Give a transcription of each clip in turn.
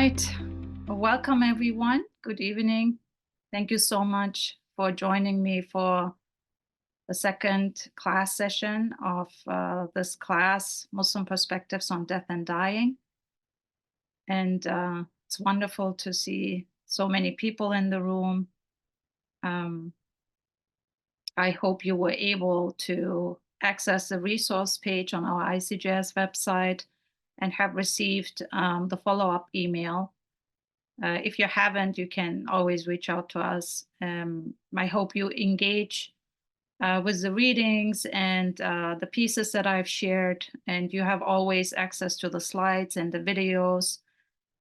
right. Welcome, everyone. Good evening. Thank you so much for joining me for the second class session of this class, Muslim Perspectives on Death and Dying. And it's wonderful to see so many people in the room. I hope you were able to access the resource page on our ICJS website and have received the follow-up email. If you haven't, you can always reach out to us. I hope you engage with the readings and the pieces that I've shared, and you have always access to the slides and the videos.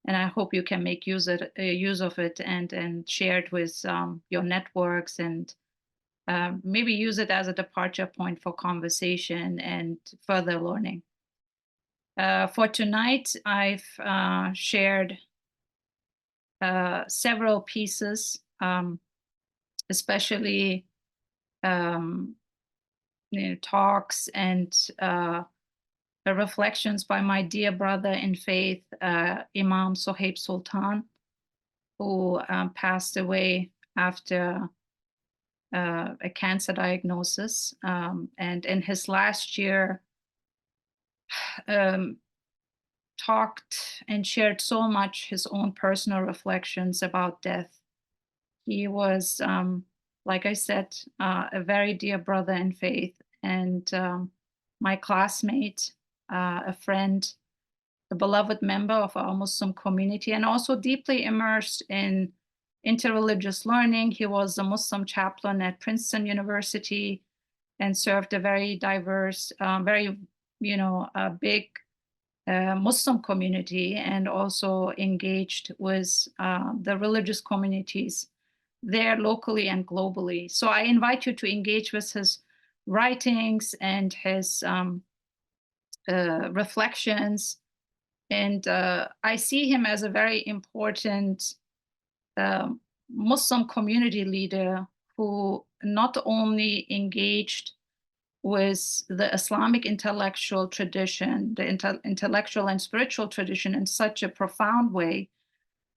And I hope you can make use of it and share it with your networks and maybe use it as a departure point for conversation and further learning. For tonight, I've shared several pieces, especially talks and reflections by my dear brother in faith, Imam Sohaib Sultan, who passed away after a cancer diagnosis. And in his last year, talked and shared so much his own personal reflections about death. He was, like I said, a very dear brother in faith and my classmate, a friend, a beloved member of our Muslim community, and also deeply immersed in interreligious learning. He was a Muslim chaplain at Princeton University and served a very diverse, very, big Muslim community, and also engaged with the religious communities there locally and globally. So I invite you to engage with his writings and his reflections. And I see him as a very important Muslim community leader who not only engaged with the Islamic intellectual tradition, the intellectual and spiritual tradition in such a profound way,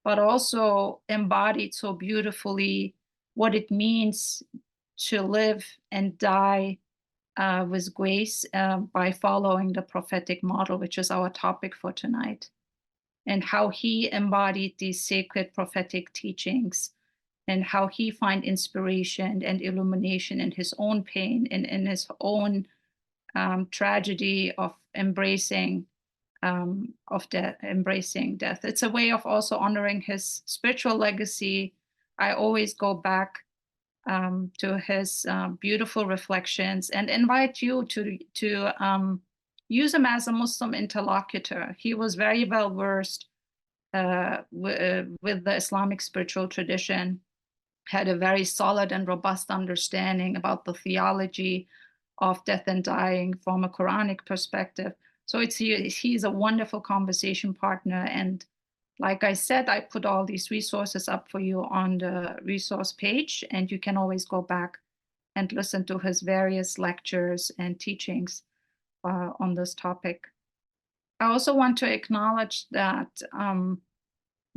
but also embodied so beautifully what it means to live and die with grace by following the prophetic model, which is our topic for tonight, and how he embodied these sacred prophetic teachings and how he find inspiration and illumination in his own pain and in his own tragedy of embracing death. It's a way of also honoring his spiritual legacy. I always go back to his beautiful reflections and invite you to use him as a Muslim interlocutor. He was very well versed with the Islamic spiritual tradition, had a very solid and robust understanding about the theology of death and dying from a Quranic perspective. So he's a wonderful conversation partner. And like I said, I put all these resources up for you on the resource page, and you can always go back and listen to his various lectures and teachings on this topic. I also want to acknowledge that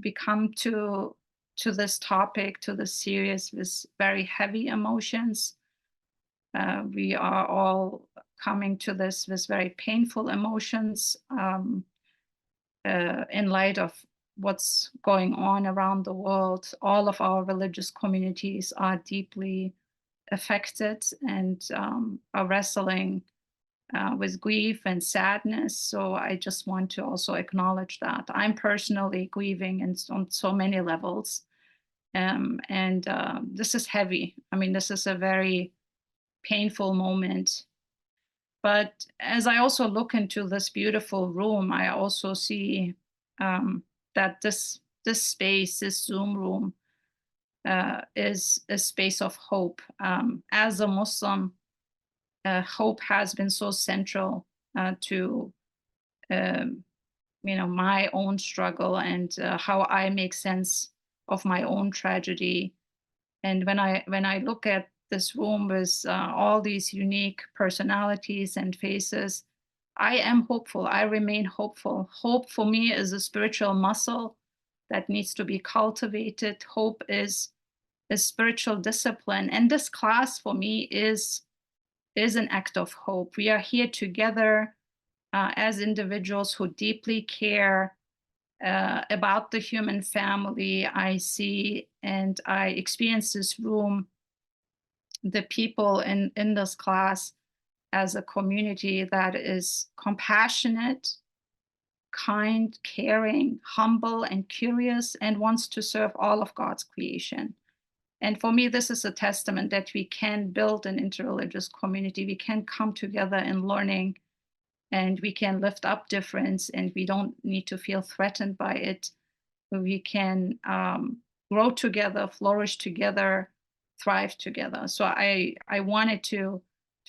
we come to this topic, to the series, with very heavy emotions. We are all coming to this with very painful emotions in light of what's going on around the world. All of our religious communities are deeply affected and are wrestling with grief and sadness. So I just want to also acknowledge that. I'm personally grieving on so many levels. This is heavy. I mean, this is a very painful moment. But as I also look into this beautiful room, I also see that this space, this Zoom room, is a space of hope. As a Muslim, hope has been so central to my own struggle and how I make sense of my own tragedy. And when I look at this room with all these unique personalities and faces, I am hopeful. I remain hopeful. Hope for me is a spiritual muscle that needs to be cultivated. Hope is a spiritual discipline. And this class for me is an act of hope. We are here together as individuals who deeply care about the human family. I see and I experience this room, the people in this class, as a community that is compassionate, kind, caring, humble, and curious, and wants to serve all of God's creation. And for me, this is a testament that we can build an interreligious community. We can come together in learning, and we can lift up difference, and we don't need to feel threatened by it. We can grow together, flourish together, thrive together. So I wanted to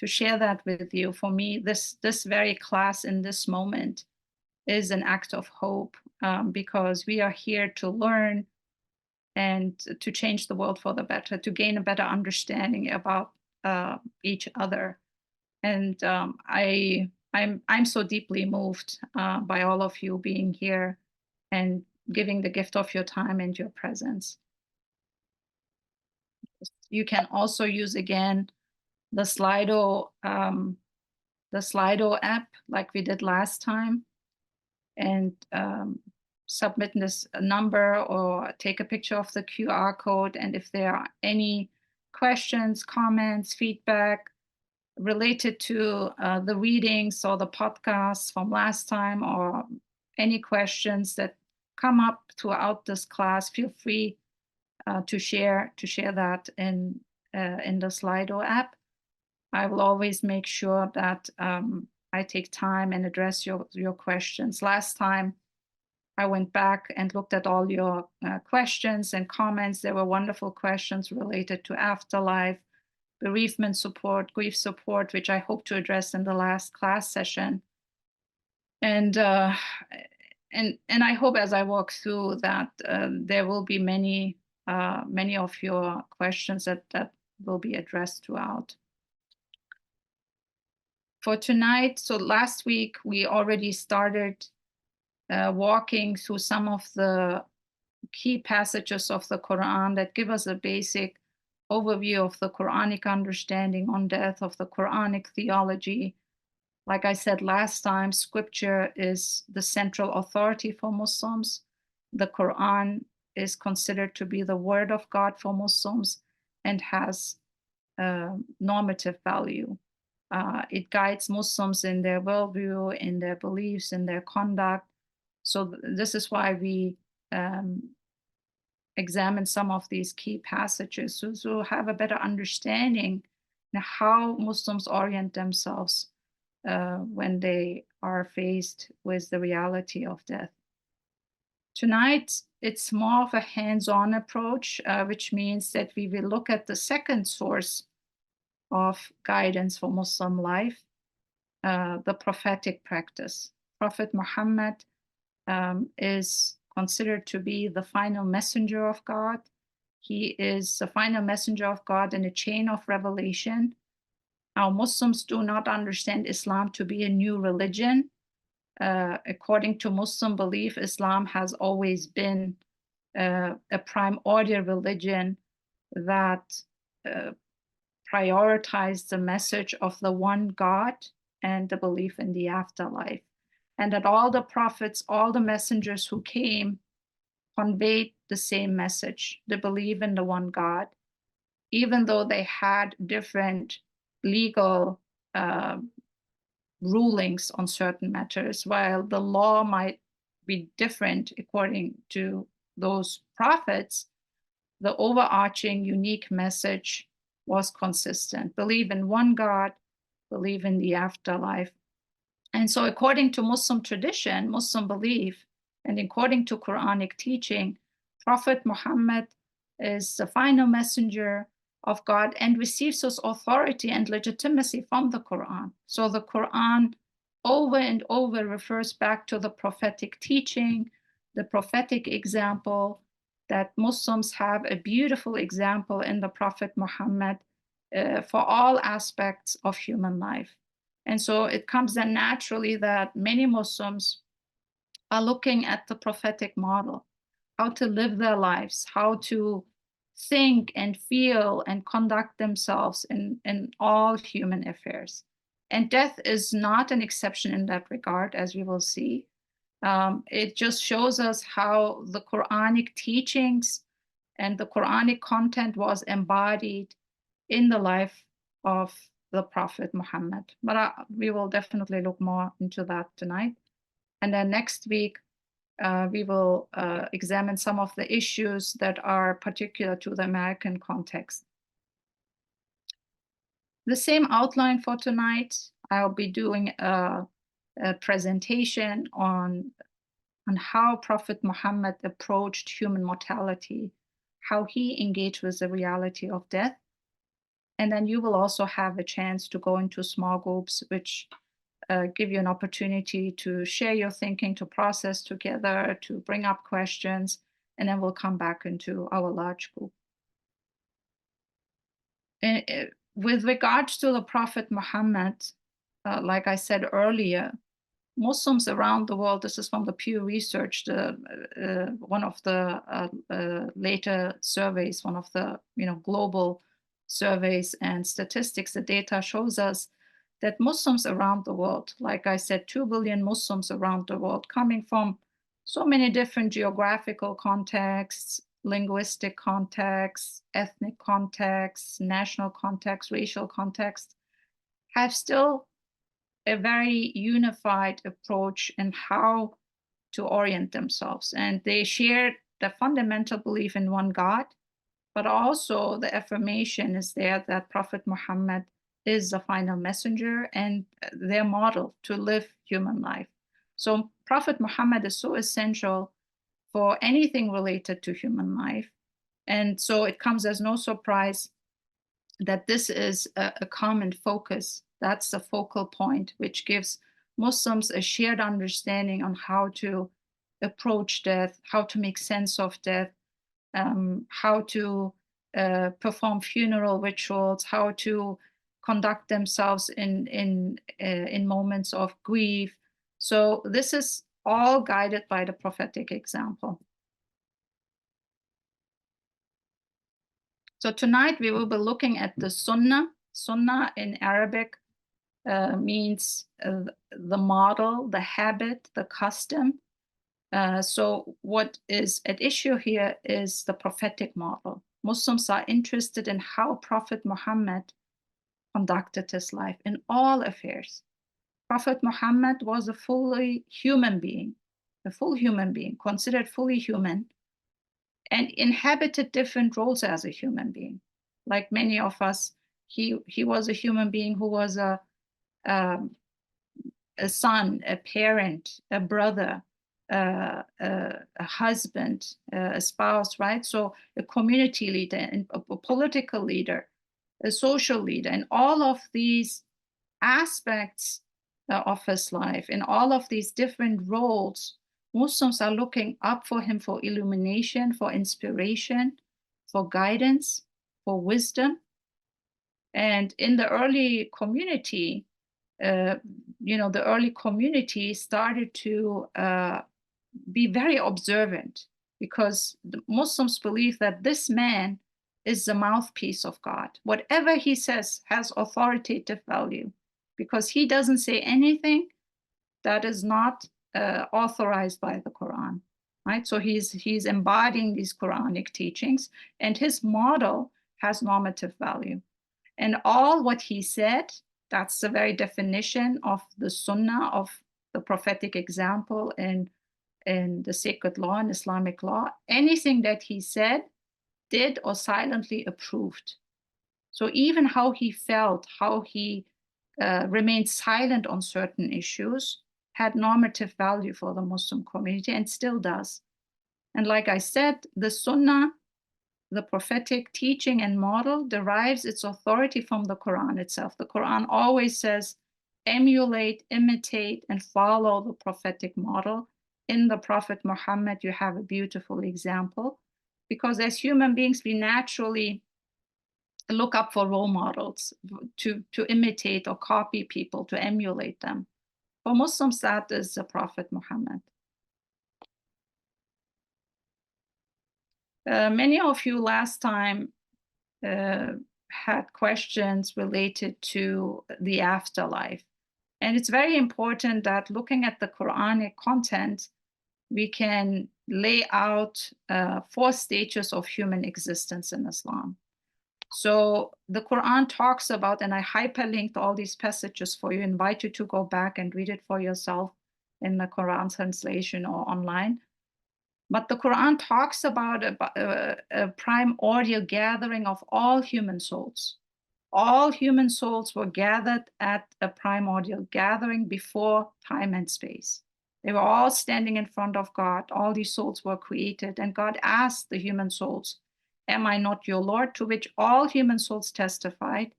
share that with you. For me, this very class in this moment is an act of hope, because we are here to learn and to change the world for the better, to gain a better understanding about each other. And I'm so deeply moved by all of you being here and giving the gift of your time and your presence. You can also use again the Slido app like we did last time, and submit this number or take a picture of the QR code. And if there are any questions, comments, feedback related to the readings or the podcasts from last time, or any questions that come up throughout this class, feel free to share that in the Slido app. I will always make sure that I take time and address your questions. Last time I went back and looked at all your questions and comments. There were wonderful questions related to afterlife, bereavement support, grief support, which I hope to address in the last class session. And I hope as I walk through that there will be many of your questions that will be addressed throughout. For tonight, so last week we already started walking through some of the key passages of the Quran that give us a basic overview of the Quranic understanding on death, of the Quranic theology. Like I said last time, scripture is the central authority for Muslims. The Quran is considered to be the word of God for Muslims and has normative value. It guides Muslims in their worldview, in their beliefs, in their conduct. So this is why we examine some of these key passages to have a better understanding of how Muslims orient themselves when they are faced with the reality of death. Tonight, it's more of a hands-on approach, which means that we will look at the second source of guidance for Muslim life, the prophetic practice. Prophet Muhammad is considered to be the final messenger of God. He is the final messenger of God in a chain of revelation. Our Muslims do not understand Islam to be a new religion. According to Muslim belief, Islam has always been a primordial religion that prioritized the message of the one God and the belief in the afterlife. And that all the prophets, all the messengers who came conveyed the same message, the belief in the one God, even though they had different legal rulings on certain matters. While the law might be different according to those prophets, the overarching unique message was consistent. Believe in one God, believe in the afterlife. And so according to Muslim tradition, Muslim belief, and according to Quranic teaching, Prophet Muhammad is the final messenger of God and receives his authority and legitimacy from the Quran. So the Quran over and over refers back to the prophetic teaching, the prophetic example, that Muslims have a beautiful example in the Prophet Muhammad for all aspects of human life. And so it comes then naturally that many Muslims are looking at the prophetic model. how to live their lives, how to think and feel and conduct themselves in all human affairs. And death is not an exception in that regard, as we will see. It just shows us how the Quranic teachings and the Quranic content was embodied in the life of the Prophet Muhammad. But we will definitely look more into that tonight. And then next week, we will examine some of the issues that are particular to the American context. The same outline for tonight. I'll be doing a presentation on how Prophet Muhammad approached human mortality, how he engaged with the reality of death. And then you will also have a chance to go into small groups, which give you an opportunity to share your thinking, to process together, to bring up questions, and then we'll come back into our large group. With regards to the Prophet Muhammad, like I said earlier, Muslims around the world, this is from the Pew Research, one of the later surveys, one of the global surveys and statistics, the data shows us that Muslims around the world, like I said, 2 billion Muslims around the world, coming from so many different geographical contexts, linguistic contexts, ethnic contexts, national contexts, racial contexts, have still a very unified approach in how to orient themselves. And they share the fundamental belief in one God, but also the affirmation is there that Prophet Muhammad is the final messenger and their model to live human life. So Prophet Muhammad is so essential for anything related to human life. And so it comes as no surprise that this is a common focus. That's the focal point, which gives Muslims a shared understanding on how to approach death, how to make sense of death, how to perform funeral rituals, how to conduct themselves in moments of grief. So this is all guided by the prophetic example. So tonight we will be looking at the Sunnah. Sunnah in Arabic means the model, the habit, the custom. So what is at issue here is the prophetic model. Muslims are interested in how Prophet Muhammad conducted his life in all affairs. Prophet Muhammad was a fully human being, a full human being, considered fully human, and inhabited different roles as a human being. Like many of us, he was a human being who was a son, a parent, a brother, a husband, a spouse, right? So a community leader, and a political leader, a social leader, and all of these aspects of his life, in all of these different roles, Muslims are looking up for him for illumination, for inspiration, for guidance, for wisdom. And in the early community, the early community started to be very observant, because the Muslims believe that this man is the mouthpiece of God. Whatever he says has authoritative value, because he doesn't say anything that is not authorized by the Quran, right? So he's embodying these Quranic teachings, and his model has normative value. And all what he said, that's the very definition of the Sunnah, of the prophetic example in the sacred law and Islamic law. Anything that he said, did, or silently approved. So even how he felt, how he remained silent on certain issues, had normative value for the Muslim community, and still does. And like I said, the Sunnah, the prophetic teaching and model, derives its authority from the Quran itself. The Quran always says, emulate, imitate, and follow the prophetic model. In the Prophet Muhammad, you have a beautiful example, because as human beings, we naturally look up for role models to imitate or copy people, to emulate them. For Muslims, that is the Prophet Muhammad. Many of you last time had questions related to the afterlife. And it's very important that looking at the Quranic content, we can lay out 4 stages of human existence in Islam. So the Quran talks about, and I hyperlinked all these passages for you, invite you to go back and read it for yourself in the Quran translation or online. But the Quran talks about a primordial gathering of all human souls. All human souls were gathered at a primordial gathering before time and space. They were all standing in front of God. All these souls were created, and God asked the human souls, "Am I not your Lord?" To which all human souls testified,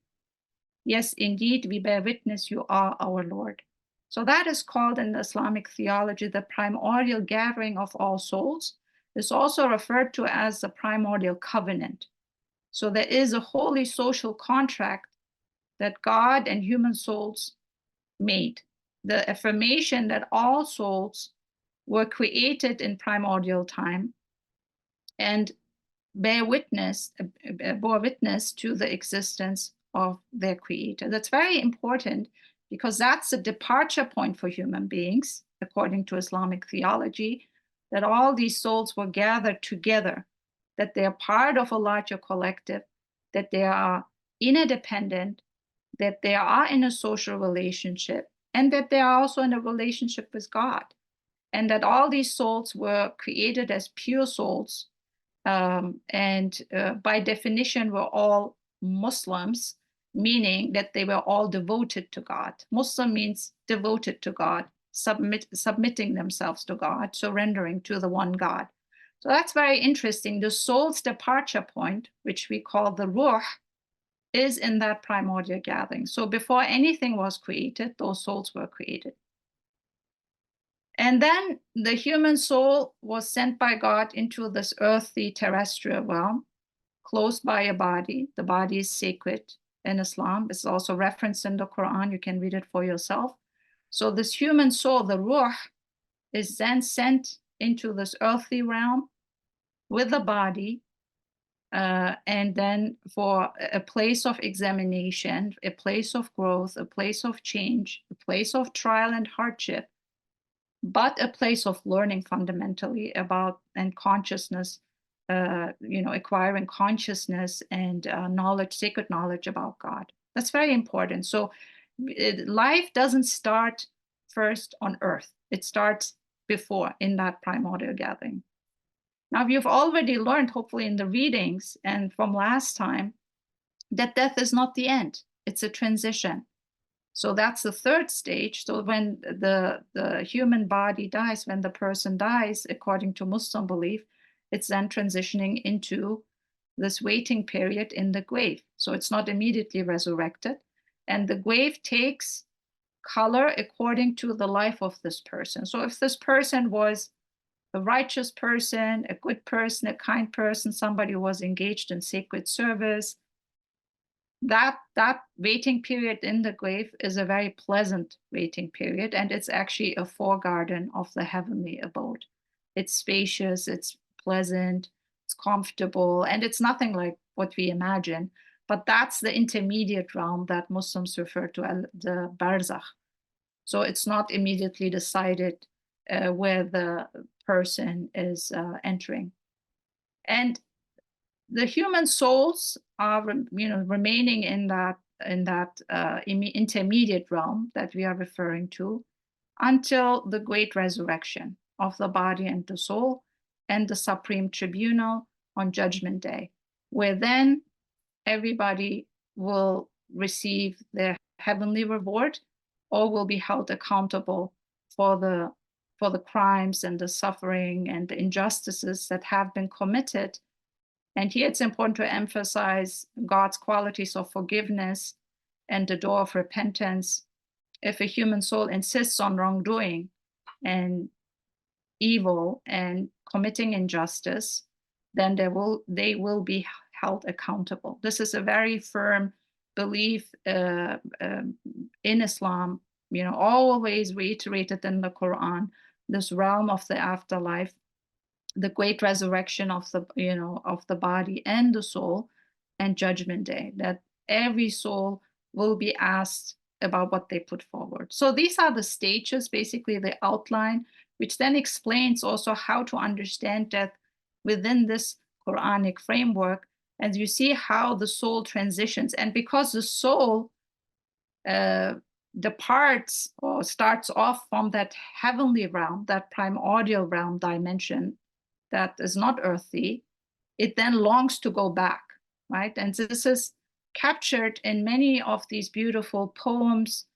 "Yes, indeed, we bear witness you are our Lord." So that is called in Islamic theology the primordial gathering of all souls. It's also referred to as the primordial covenant. So there is a holy social contract that God and human souls made. The affirmation that all souls were created in primordial time and bore witness to the existence of their creator. That's very important because that's a departure point for human beings, according to Islamic theology, that all these souls were gathered together, that they are part of a larger collective, that they are interdependent, that they are in a social relationship, and that they are also in a relationship with God, and that all these souls were created as pure souls, and by definition were all Muslims, meaning that they were all devoted to God. Muslim means devoted to God, submitting themselves to God, surrendering to the one God. So that's very interesting. The soul's departure point, which we call the ruh, is in that primordial gathering. So before anything was created, those souls were created. And then the human soul was sent by God into this earthly terrestrial realm, closed by a body. The body is sacred in Islam. It's also referenced in the Quran. You can read it for yourself. So this human soul, the ruh, is then sent into this earthly realm with the body, and then for a place of examination, a place of growth, a place of change, a place of trial and hardship, but a place of learning fundamentally about and consciousness, acquiring consciousness and knowledge, sacred knowledge about God. That's very important. So life doesn't start first on earth. It starts before in that primordial gathering. Now, you've already learned, hopefully in the readings and from last time, that death is not the end. It's a transition. So that's the 3rd stage. So when the human body dies, when the person dies, according to Muslim belief, it's then transitioning into this waiting period in the grave. So it's not immediately resurrected. And the grave takes color according to the life of this person. So if this person was a righteous person, a good person, a kind person, somebody who was engaged in sacred service, that waiting period in the grave is a very pleasant waiting period, and it's actually a foregarden of the heavenly abode. It's spacious, it's pleasant, it's comfortable, and it's nothing like what we imagine. But that's the intermediate realm that Muslims refer to as the barzakh. So it's not immediately decided where the person is entering. And the human souls are, remaining in that intermediate realm that we are referring to until the great resurrection of the body and the soul and the supreme tribunal on Judgment Day, where then everybody will receive their heavenly reward or will be held accountable for the crimes and the suffering and the injustices that have been committed. And here it's important to emphasize God's qualities of forgiveness and the door of repentance. If a human soul insists on wrongdoing and evil and committing injustice, then they will be held accountable. This is a very firm belief in Islam, always reiterated in the Quran, this realm of the afterlife the great resurrection of the, of the body and the soul, and judgment day, that every soul will be asked about what they put forward. So these are the stages, basically the outline, which then explains also how to understand death within this Quranic framework. And you see how the soul transitions. And because the soul departs or starts off from that heavenly realm, that primordial realm dimension that is not earthly, it then longs to go back, right? And this is captured in many of these beautiful poems.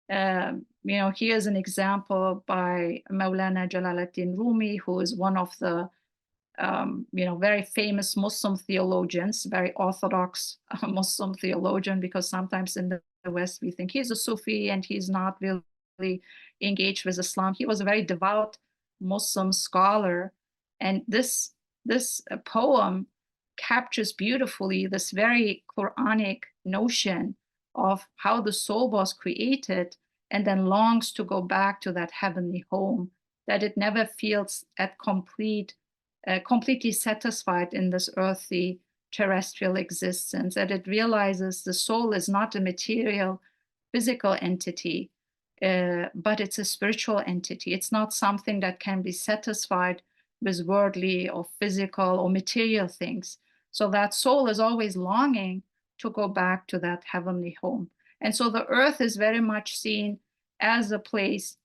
Here's an example by Maulana Jalaluddin Rumi, who is one of the very famous Muslim theologians, very orthodox Muslim theologian, because sometimes in the West we think he's a Sufi and he's not really engaged with Islam. He was a very devout Muslim scholar, and this poem captures beautifully this very Quranic notion of how the soul was created and then longs to go back to that heavenly home, that it never feels at completely satisfied in this earthly terrestrial existence, that it realizes the soul is not a material physical entity, but it's a spiritual entity. It's not something that can be satisfied with worldly or physical or material things. So that soul is always longing to go back to that heavenly home. And so the earth is very much seen as a place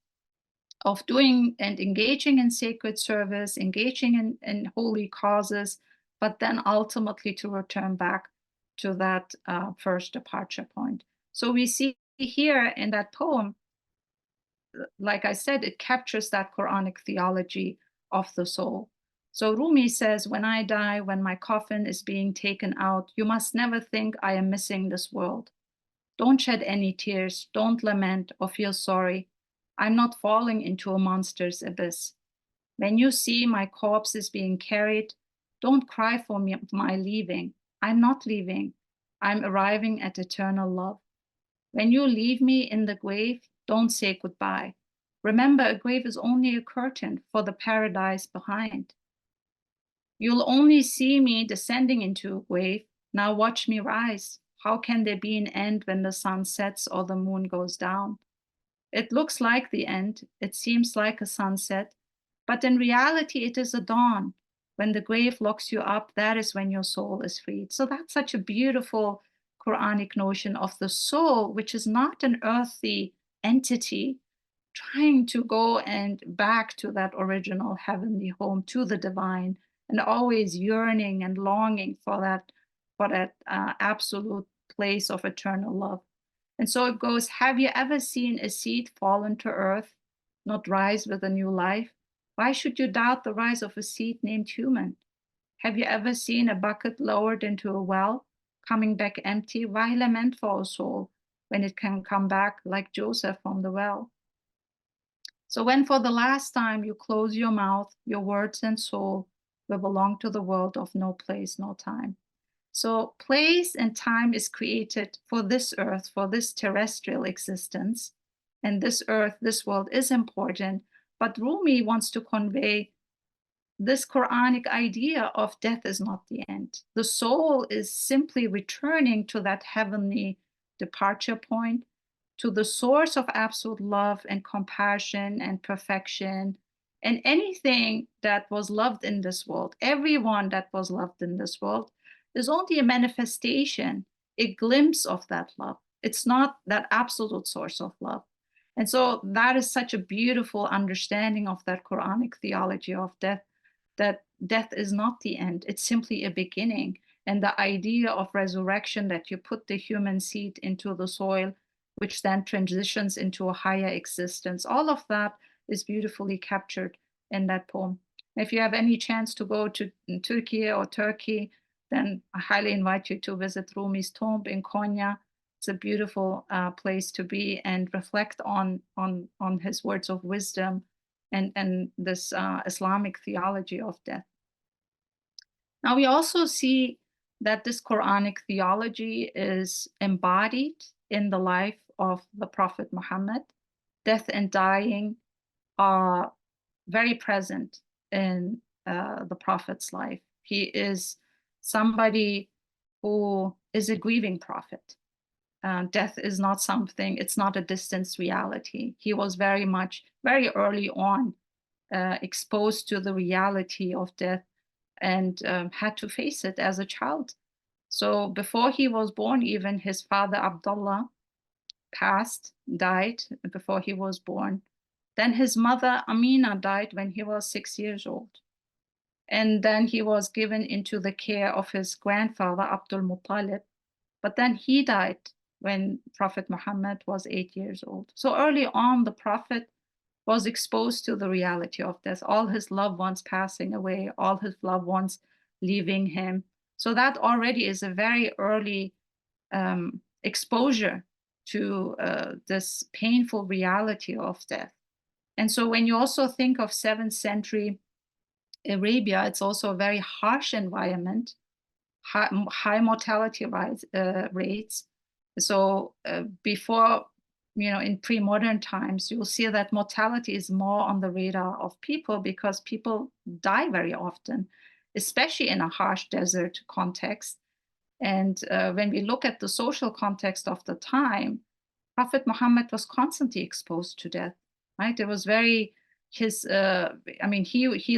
of doing and engaging in sacred service, engaging in holy causes, but then ultimately to return back to that first departure point. So we see here in that poem, like I said, it captures that Quranic theology of the soul. So Rumi says, when I die, when my coffin is being taken out, you must never think I am missing this world. Don't shed any tears, don't lament or feel sorry. I'm not falling into a monster's abyss. When you see my corpse is being carried, don't cry for me, my leaving. I'm not leaving. I'm arriving at eternal love. When you leave me in the grave, don't say goodbye. Remember, a grave is only a curtain for the paradise behind. You'll only see me descending into a grave. Now watch me rise. How can there be an end when the sun sets or the moon goes down? It looks like the end. It seems like a sunset. But in reality, it is a dawn. When the grave locks you up, that is when your soul is freed. So that's such a beautiful Quranic notion of the soul, which is not an earthly entity trying to go and back to that original heavenly home, to the divine, and always yearning and longing for that absolute place of eternal love. And so it goes, have you ever seen a seed fallen to earth, not rise with a new life? Why should you doubt the rise of a seed named human? Have you ever seen a bucket lowered into a well, coming back empty? Why lament for a soul when it can come back like Joseph from the well? So when for the last time you close your mouth, your words and soul will belong to the world of no place, no time. So place and time is created for this earth, for this terrestrial existence. And this earth, this world is important. But Rumi wants to convey this Quranic idea of death is not the end. The soul is simply returning to that heavenly departure point, to the source of absolute love and compassion and perfection, and anything that was loved in this world, everyone that was loved in this world, is only a manifestation, a glimpse of that love. It's not that absolute source of love. And so that is such a beautiful understanding of that Quranic theology of death, that death is not the end, it's simply a beginning. And the idea of resurrection, that you put the human seed into the soil, which then transitions into a higher existence, all of that is beautifully captured in that poem. If you have any chance to go to Turkey or Turkey, then I highly invite you to visit Rumi's tomb in Konya. It's a beautiful place to be and reflect on his words of wisdom and this Islamic theology of death. Now we also see that this Quranic theology is embodied in the life of the Prophet Muhammad. Death and dying are very present in the prophet's life. He is somebody who is a grieving prophet. Death is not something, it's not a distant reality. He was very early on exposed to the reality of death and had to face it as a child. So before he was born, even his father Abdullah died before he was born. Then his mother Amina died when he was 6 years old. And then he was given into the care of his grandfather Abdul Muttalib. But then he died when Prophet Muhammad was 8 years old. So early on, the Prophet was exposed to the reality of death, all his loved ones passing away, all his loved ones leaving him. So that already is a very early exposure to this painful reality of death. And so when you also think of 7th century Arabia, it's also a very harsh environment, high mortality rates. So before, in pre-modern times, you'll see that mortality is more on the radar of people because people die very often, especially in a harsh desert context. And when we look at the social context of the time, Prophet Muhammad was constantly exposed to death, right? It was very he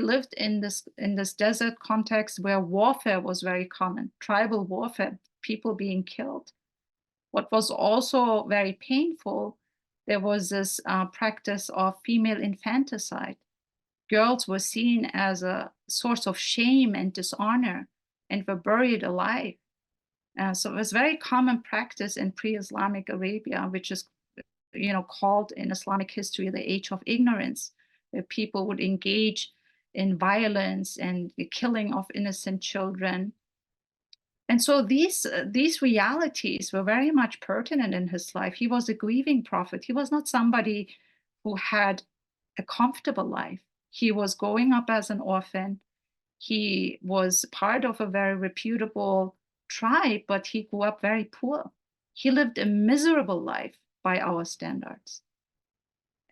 lived in this desert context where warfare was very common, tribal warfare, people being killed. What was also very painful, there was this practice of female infanticide. Girls were seen as a source of shame and dishonor and were buried alive. So it was very common practice in pre-Islamic Arabia, which is, called in Islamic history the age of ignorance, where people would engage in violence and the killing of innocent children. And so these realities were very much pertinent in his life. He was a grieving prophet. He was not somebody who had a comfortable life. He was growing up as an orphan. He was part of a very reputable tribe, but he grew up very poor. He lived a miserable life by our standards.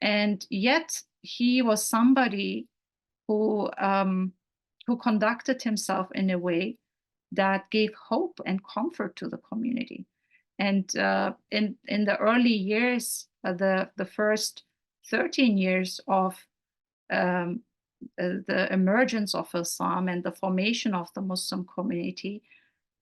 And yet he was somebody who conducted himself in a way that gave hope and comfort to the community. And in the early years, the first 13 years of the emergence of Islam and the formation of the Muslim community,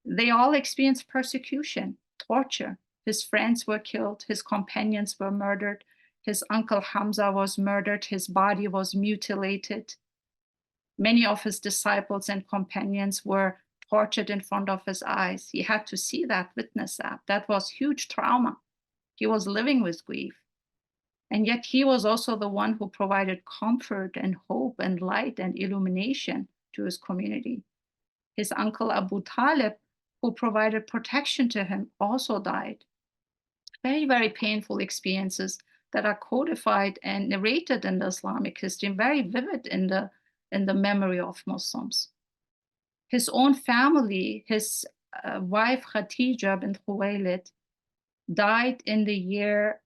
they all experienced persecution, torture. His friends were killed, his companions were murdered, his uncle Hamza was murdered, his body was mutilated. Many of his disciples and companions were tortured in front of his eyes. He had to see that, witness that. That was huge trauma. He was living with grief. And yet he was also the one who provided comfort and hope and light and illumination to his community. His uncle Abu Talib, who provided protection to him, also died. Very, very painful experiences that are codified and narrated in the Islamic history, and very vivid in the memory of Muslims. His own family, his wife Khadija bint Khuwailid, died in the year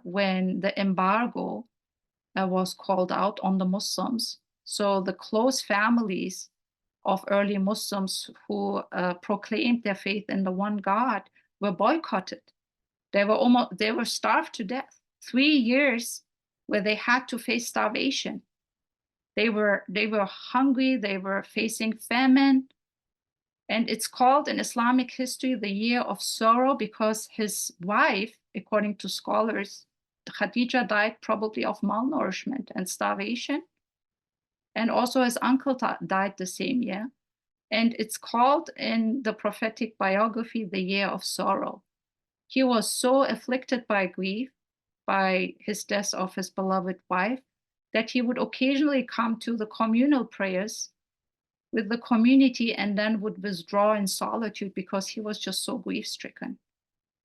when the embargo was called out on the Muslims. So the close families of early Muslims who proclaimed their faith in the one God were boycotted. They were starved to death. 3 years where they had to face starvation. They were hungry, they were facing famine. And it's called in Islamic history the year of sorrow because his wife, according to scholars, Khadija, died probably of malnourishment and starvation. And also his uncle died the same year. And it's called in the prophetic biography the year of sorrow. He was so afflicted by grief, by his death of his beloved wife, that he would occasionally come to the communal prayers with the community and then would withdraw in solitude because he was just so grief-stricken.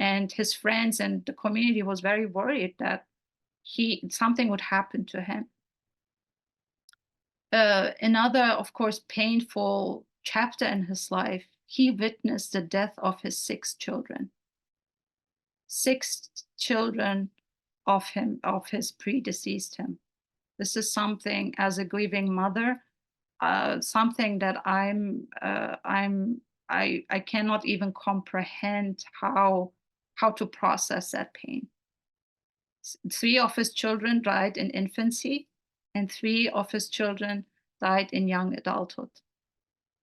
And his friends and the community was very worried that something would happen to him. Another, of course, painful chapter in his life, he witnessed the death of his 6 children. 6 children of his predeceased him. This is something, as a grieving mother, something that I cannot even comprehend how to process that pain. Three of his children died in infancy, and three of his children died in young adulthood.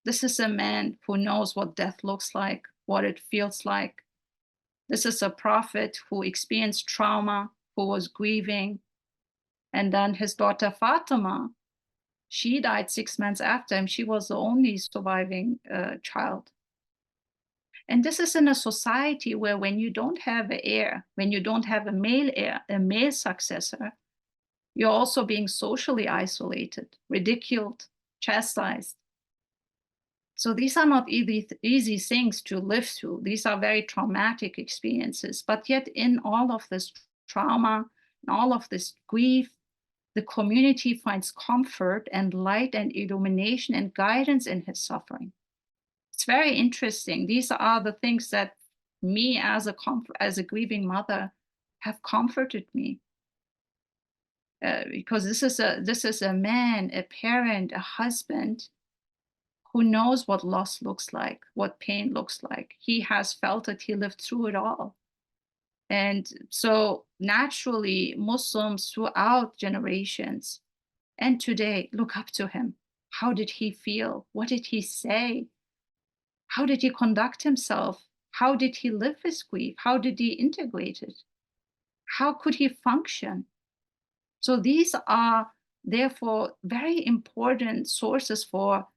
This is a man who knows what death looks like, what it feels like. This is a prophet who experienced trauma, who was grieving. And then his daughter Fatima, she died 6 months after him. She was the only surviving child. And this is in a society where when you don't have an heir, when you don't have a male heir, a male successor, you're also being socially isolated, ridiculed, chastised. So these are not easy things to live through. These are very traumatic experiences. But yet in all of this trauma, in all of this grief, the community finds comfort and light and illumination and guidance in his suffering. It's very interesting. These are the things that me as a grieving mother have comforted me. Because this is a man, a parent, a husband who knows what loss looks like, what pain looks like. He has felt it, he lived through it all. And so naturally, Muslims throughout generations and today look up to him. How did he feel? What did he say? How did he conduct himself? How did he live his grief? How did he integrate it? How could he function? So these are therefore very important sources for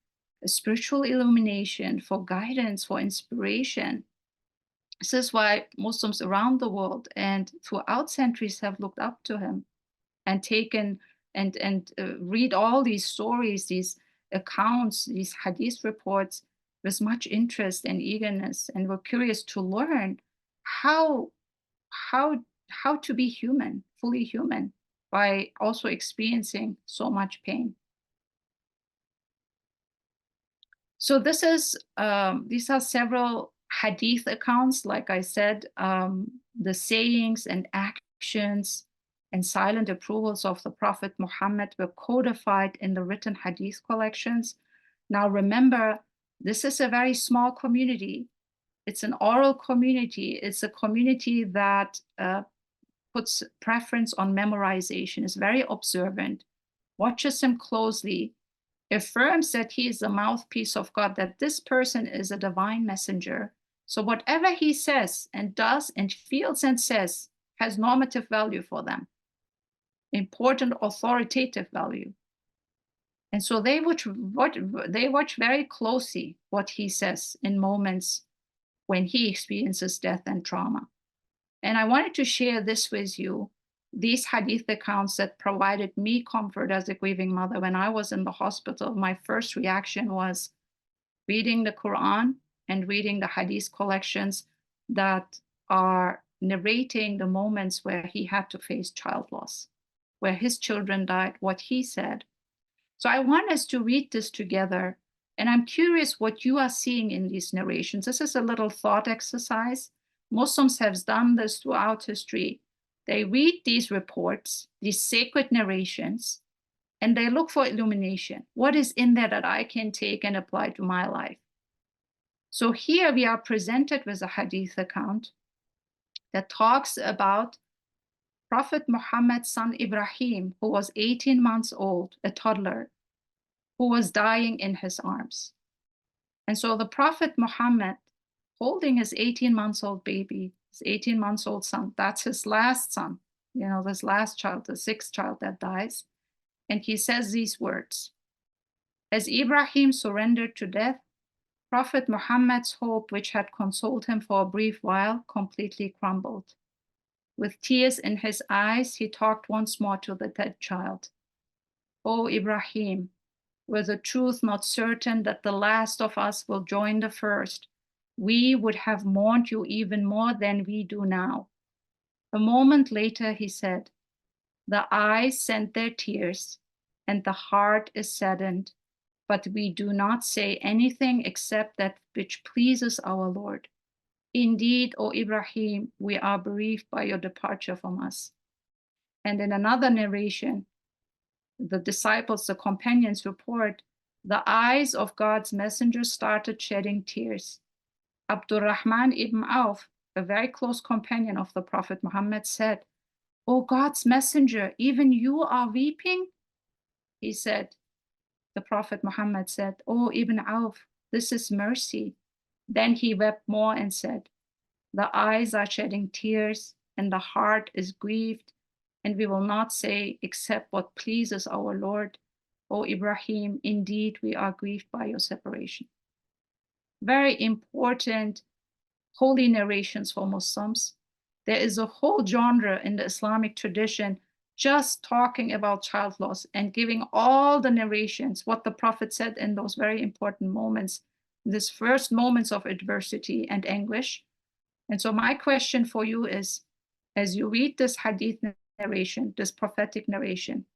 spiritual illumination, for guidance, for inspiration. This is why Muslims around the world and throughout centuries have looked up to him and taken and read all these stories, these accounts, these hadith reports with much interest and eagerness, and were curious to learn how how to be human, fully human, by also experiencing so much pain. So this is these are several hadith accounts, like I said, the sayings and actions and silent approvals of the Prophet Muhammad were codified in the written hadith collections. Now remember, this is a very small community. It's an oral community. It's a community that puts preference on memorization, is very observant, watches him closely, affirms that he is the mouthpiece of God, that this person is a divine messenger. So whatever he says and does and feels and says has normative value for them, important authoritative value. And so they watch very closely what he says in moments when he experiences death and trauma. And I wanted to share this with you, these hadith accounts that provided me comfort as a grieving mother. When I was in the hospital, my first reaction was reading the Quran and reading the hadith collections that are narrating the moments where he had to face child loss, where his children died, what he said. So I want us to read this together. And I'm curious what you are seeing in these narrations. This is a little thought exercise. Muslims have done this throughout history. They read these reports, these sacred narrations, and they look for illumination. What is in there that I can take and apply to my life? So here we are presented with a hadith account that talks about Prophet Muhammad's son Ibrahim, who was 18 months old, a toddler, who was dying in his arms. And so the Prophet Muhammad, holding his 18 months old baby, his 18 months old son, that's his last son, this last child, the sixth child that dies. And he says these words: as Ibrahim surrendered to death, Prophet Muhammad's hope, which had consoled him for a brief while, completely crumbled. With tears in his eyes, he talked once more to the dead child. "O Ibrahim, were the truth not certain that the last of us will join the first, we would have mourned you even more than we do now." A moment later, he said, "The eyes send their tears, and the heart is saddened, but we do not say anything except that which pleases our Lord. Indeed, O Ibrahim, we are bereaved by your departure from us." And in another narration, the disciples, the companions report The eyes of God's messenger started shedding tears. Abdurrahman ibn Auf, a very close companion of the Prophet Muhammad, said, "O God's messenger, even you are weeping?" He said, the Prophet Muhammad said, "O Ibn Auf, this is mercy." Then he wept more and said, "The eyes are shedding tears and the heart is grieved, and we will not say except what pleases our Lord. O Ibrahim, indeed we are grieved by your separation." Very important holy narrations for Muslims. There is a whole genre in the Islamic tradition just talking about child loss and giving all the narrations, what the Prophet said in those very important moments, these first moments of adversity and anguish. And so my question for you is, as you read this hadith narration, this prophetic narration,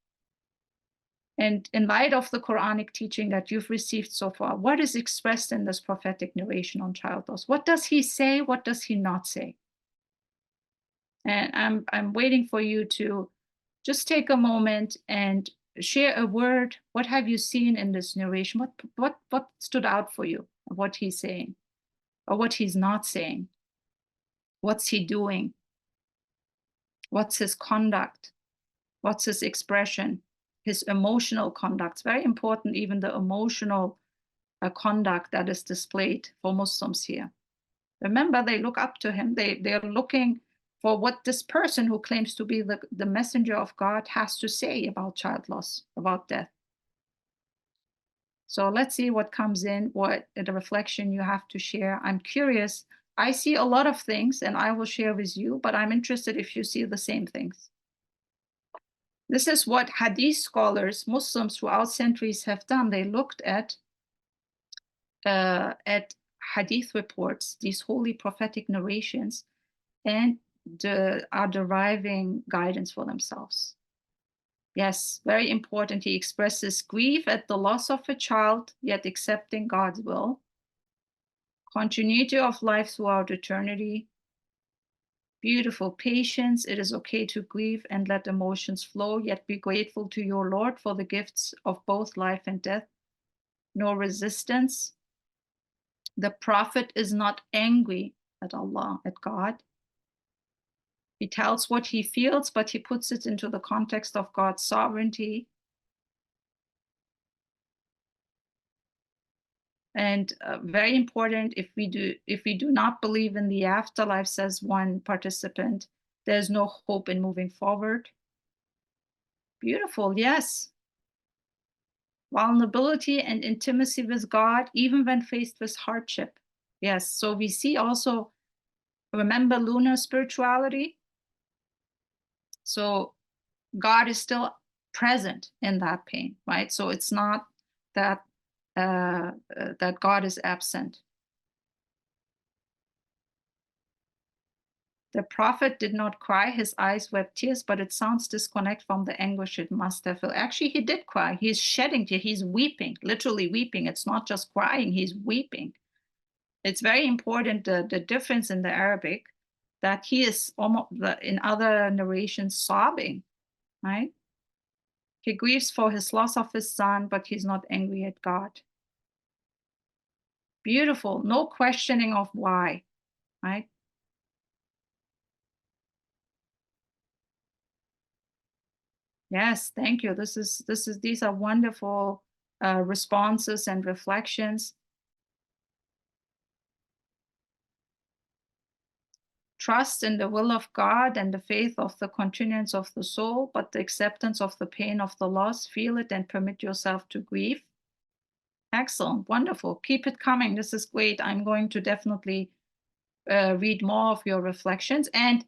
and in light of the Quranic teaching that you've received so far, what is expressed in this prophetic narration on child loss? What does he say? What does he not say? And I'm waiting for you to just take a moment and share a word. What have you seen in this narration? What stood out for you? What he's saying, or what he's not saying? What's he doing? What's his conduct? What's his expression? His emotional conduct. It's very important, even the emotional conduct that is displayed for Muslims here. Remember, they look up to him. They're looking for what this person who claims to be the messenger of God has to say about child loss, about death. So let's see what comes in, what the reflection you have to share. I'm curious. I see a lot of things and I will share with you, but I'm interested if you see the same things. This is what hadith scholars, Muslims throughout centuries have done. They looked at hadith reports, these holy prophetic narrations, and are deriving guidance for themselves. Yes, very important. He expresses grief at the loss of a child, yet accepting God's will. Continuity of life throughout eternity. Beautiful patience. It is okay to grieve and let emotions flow, yet be grateful to your Lord for the gifts of both life and death. No resistance. The Prophet is not angry at Allah, at God. He tells what he feels, but he puts it into the context of God's sovereignty. And very important, if we do not believe in the afterlife, says one participant, there's no hope in moving forward. Beautiful, yes. Vulnerability and intimacy with God, even when faced with hardship. Yes, so we see also, remember lunar spirituality? So God is still present in that pain, right? So it's not that that God is absent. The Prophet did not cry, his eyes wept tears, but it sounds disconnect from the anguish it must have felt. Actually, he did cry. He's shedding tears, he's weeping, literally weeping. It's not just crying, he's weeping. It's very important, the difference in the Arabic, that he is almost, in other narrations, sobbing, right? He grieves for his loss of his son, but he's not angry at God. Beautiful, no questioning of why, right? Yes, thank you. These are wonderful responses and reflections. Trust in the will of God and the faith of the continuance of the soul, but the acceptance of the pain of the loss. Feel it and permit yourself to grieve. Excellent, wonderful. Keep it coming. This is great. I'm going to definitely read more of your reflections. And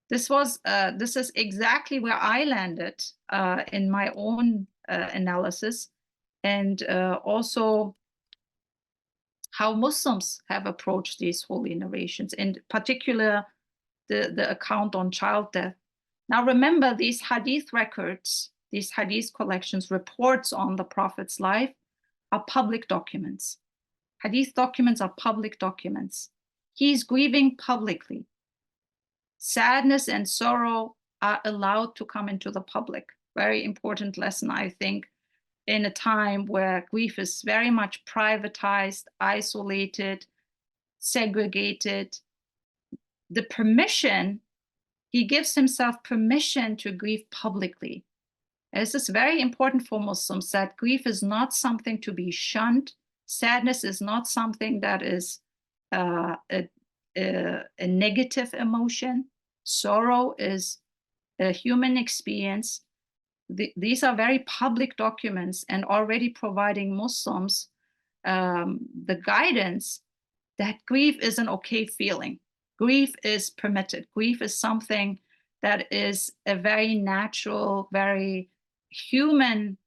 this is exactly where I landed in my own analysis, and also how Muslims have approached these holy narrations, in particular the account on child death. Now remember, these hadith records, these hadith collections, reports on the Prophet's life are public documents. Hadith documents are public documents. He's grieving publicly. Sadness and sorrow are allowed to come into the public. Very important lesson, I think, in a time where grief is very much privatized, isolated, segregated. The permission, he gives himself permission to grieve publicly. This is very important for Muslims, that grief is not something to be shunned. Sadness is not something that is a negative emotion. Sorrow is a human experience. These are very public documents and already providing Muslims the guidance that grief is an okay feeling. Grief is permitted. Grief is something that is a very natural, very human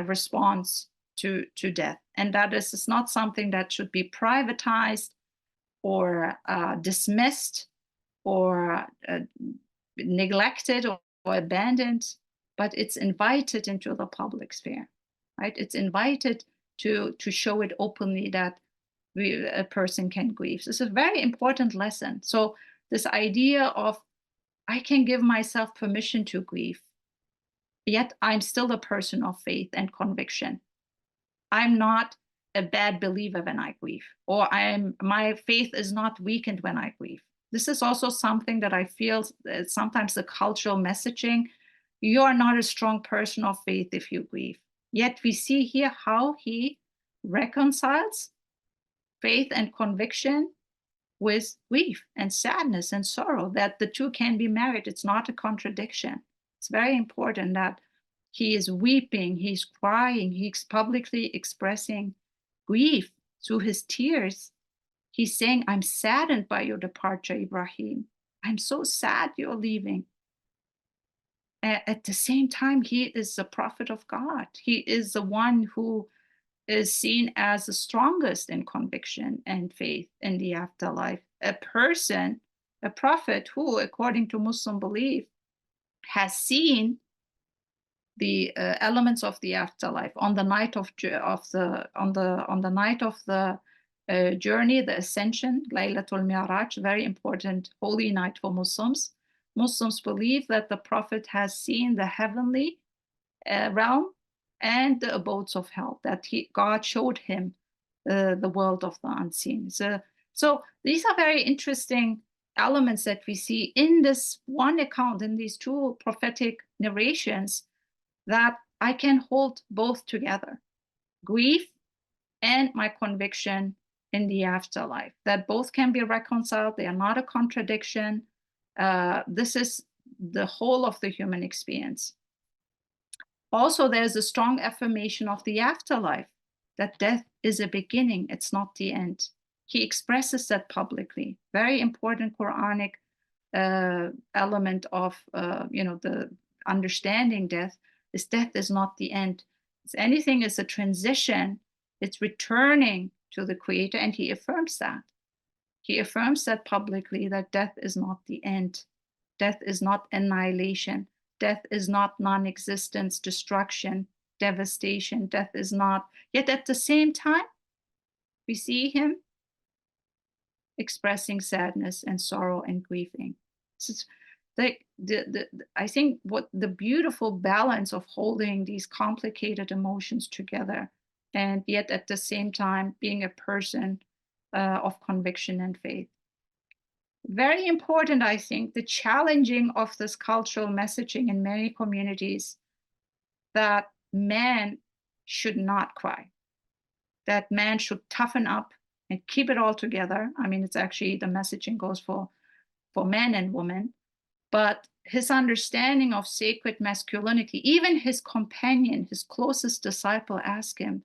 response to death. And that is not something that should be privatized or dismissed or neglected or abandoned, but it's invited into the public sphere, right? It's invited to show it openly that a person can grieve. This is a very important lesson. So this idea of I can give myself permission to grieve, yet I'm still a person of faith and conviction. I'm not a bad believer when I grieve, or my faith is not weakened when I grieve. This is also something that I feel sometimes the cultural messaging, you are not a strong person of faith if you grieve. Yet we see here how he reconciles faith and conviction with grief and sadness and sorrow, that the two can be married. It's not a contradiction. It's very important that he is weeping, he's crying, he's publicly expressing grief through his tears. He's saying, I'm saddened by your departure, Ibrahim. I'm so sad you're leaving. At the same time, he is the prophet of God. He is the one who is seen as the strongest in conviction and faith in the afterlife. A person, a prophet who, according to Muslim belief, has seen the elements of the afterlife on the night of the night of the journey, the ascension, Laylatul Mi'raj, very important holy night for Muslims. Muslims believe that the prophet has seen the heavenly realm and the abodes of hell, that God showed him the world of the unseen. So these are very interesting elements that we see in this one account, in these two prophetic narrations, that I can hold both together, grief and my conviction in the afterlife, that both can be reconciled. They are not a contradiction. This is the whole of the human experience. Also, there's a strong affirmation of the afterlife, that death is a beginning, it's not the end. He expresses that publicly. Very important Quranic element of the understanding death is not the end. If anything, is a transition. It's returning to the Creator, and he affirms that. He affirms that publicly, that death is not the end. Death is not annihilation. Death is not non-existence, destruction, devastation. Death is not. Yet at the same time, we see him expressing sadness and sorrow and grieving. This is I think what the beautiful balance of holding these complicated emotions together, and yet at the same time being a person of conviction and faith. Very important, I think, the challenging of this cultural messaging in many communities, that man should not cry, that man should toughen up and keep it all together. I mean, it's actually, the messaging goes for men and women, but his understanding of sacred masculinity, even his companion, his closest disciple, asked him,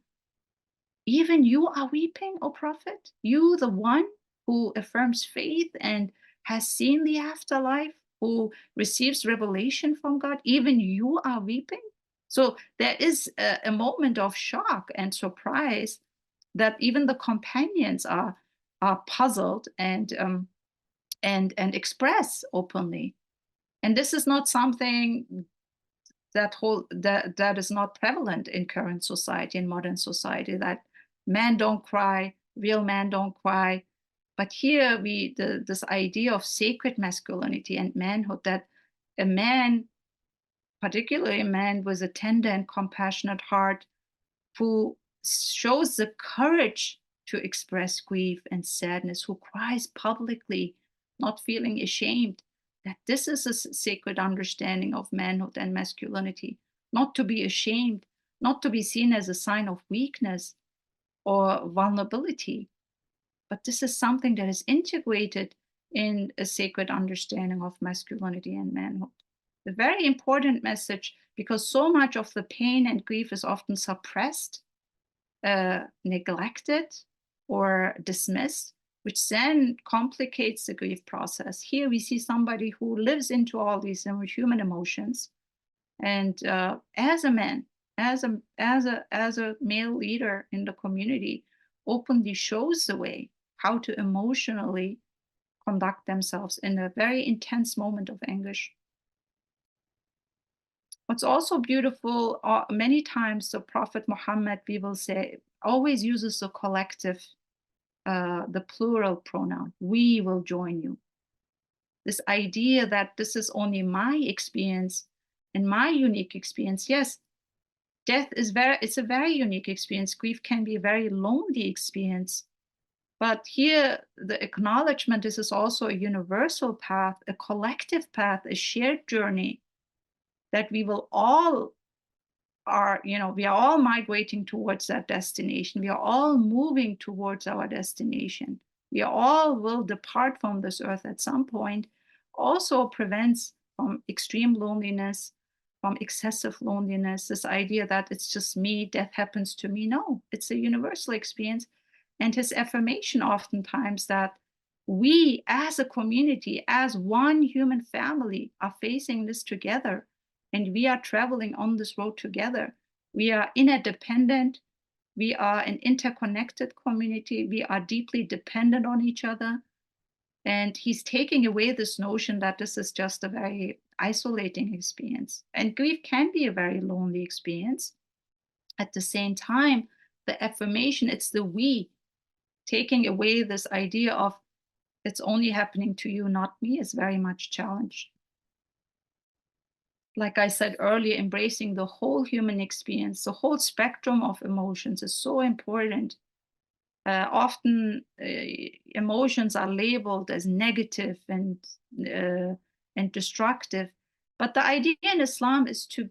even you are weeping, O prophet? You, the one who affirms faith and has seen the afterlife, who receives revelation from God, even you are weeping? So there is a moment of shock and surprise, that even the companions are puzzled and express openly. And this is not something that is not prevalent in current society, in modern society, that men don't cry, real men don't cry. But here this idea of sacred masculinity and manhood, that a man, particularly a man with a tender and compassionate heart, who shows the courage to express grief and sadness, who cries publicly, not feeling ashamed, that this is a sacred understanding of manhood and masculinity, not to be ashamed, not to be seen as a sign of weakness or vulnerability, but this is something that is integrated in a sacred understanding of masculinity and manhood. A very important message, because so much of the pain and grief is often suppressed, neglected, or dismissed, which then complicates the grief process. Here we see somebody who lives into all these human emotions, and as a man, as a male leader in the community, openly shows the way how to emotionally conduct themselves in a very intense moment of anguish. What's also beautiful, many times the Prophet Muhammad, we will say, always uses the collective, the plural pronoun. We will join you. This idea that this is only my experience and my unique experience. Yes, death is it's a very unique experience. Grief can be a very lonely experience. But here, the acknowledgement, this is also a universal path, a collective path, a shared journey that we will all we are all migrating towards that destination. We are all moving towards our destination. We all will depart from this earth at some point. Also prevents from extreme loneliness, from excessive loneliness, this idea that it's just me, death happens to me. No, it's a universal experience. And his affirmation oftentimes that we as a community, as one human family, are facing this together, and we are traveling on this road together. We are interdependent. We are an interconnected community. We are deeply dependent on each other. And he's taking away this notion that this is just a very isolating experience. And grief can be a very lonely experience. At the same time, the affirmation, it's the we, taking away this idea of it's only happening to you, not me, is very much challenged. Like I said earlier, embracing the whole human experience, the whole spectrum of emotions is so important. Often emotions are labeled as negative and destructive, but the idea in Islam is to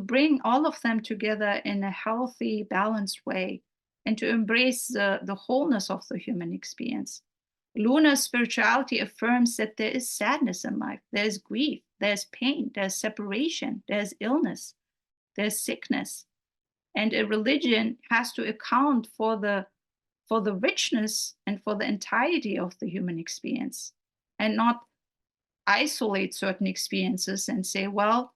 bring all of them together in a healthy, balanced way, and to embrace the wholeness of the human experience. Lunar spirituality affirms that there is sadness in life, there's grief, there's pain, there's separation, there's illness, there's sickness. And a religion has to account for the richness and for the entirety of the human experience, and not isolate certain experiences and say, well,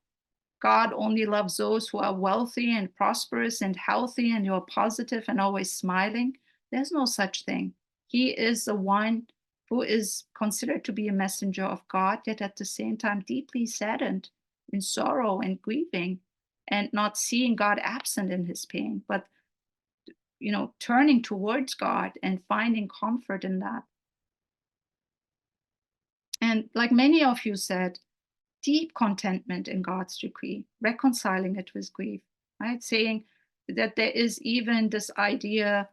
God only loves those who are wealthy and prosperous and healthy and who are positive and always smiling. There's no such thing. He is the one who is considered to be a messenger of God, yet at the same time deeply saddened in sorrow and grieving, and not seeing God absent in his pain, but turning towards God and finding comfort in that. And like many of you said, deep contentment in God's decree, reconciling it with grief, right? Saying that there is even this idea,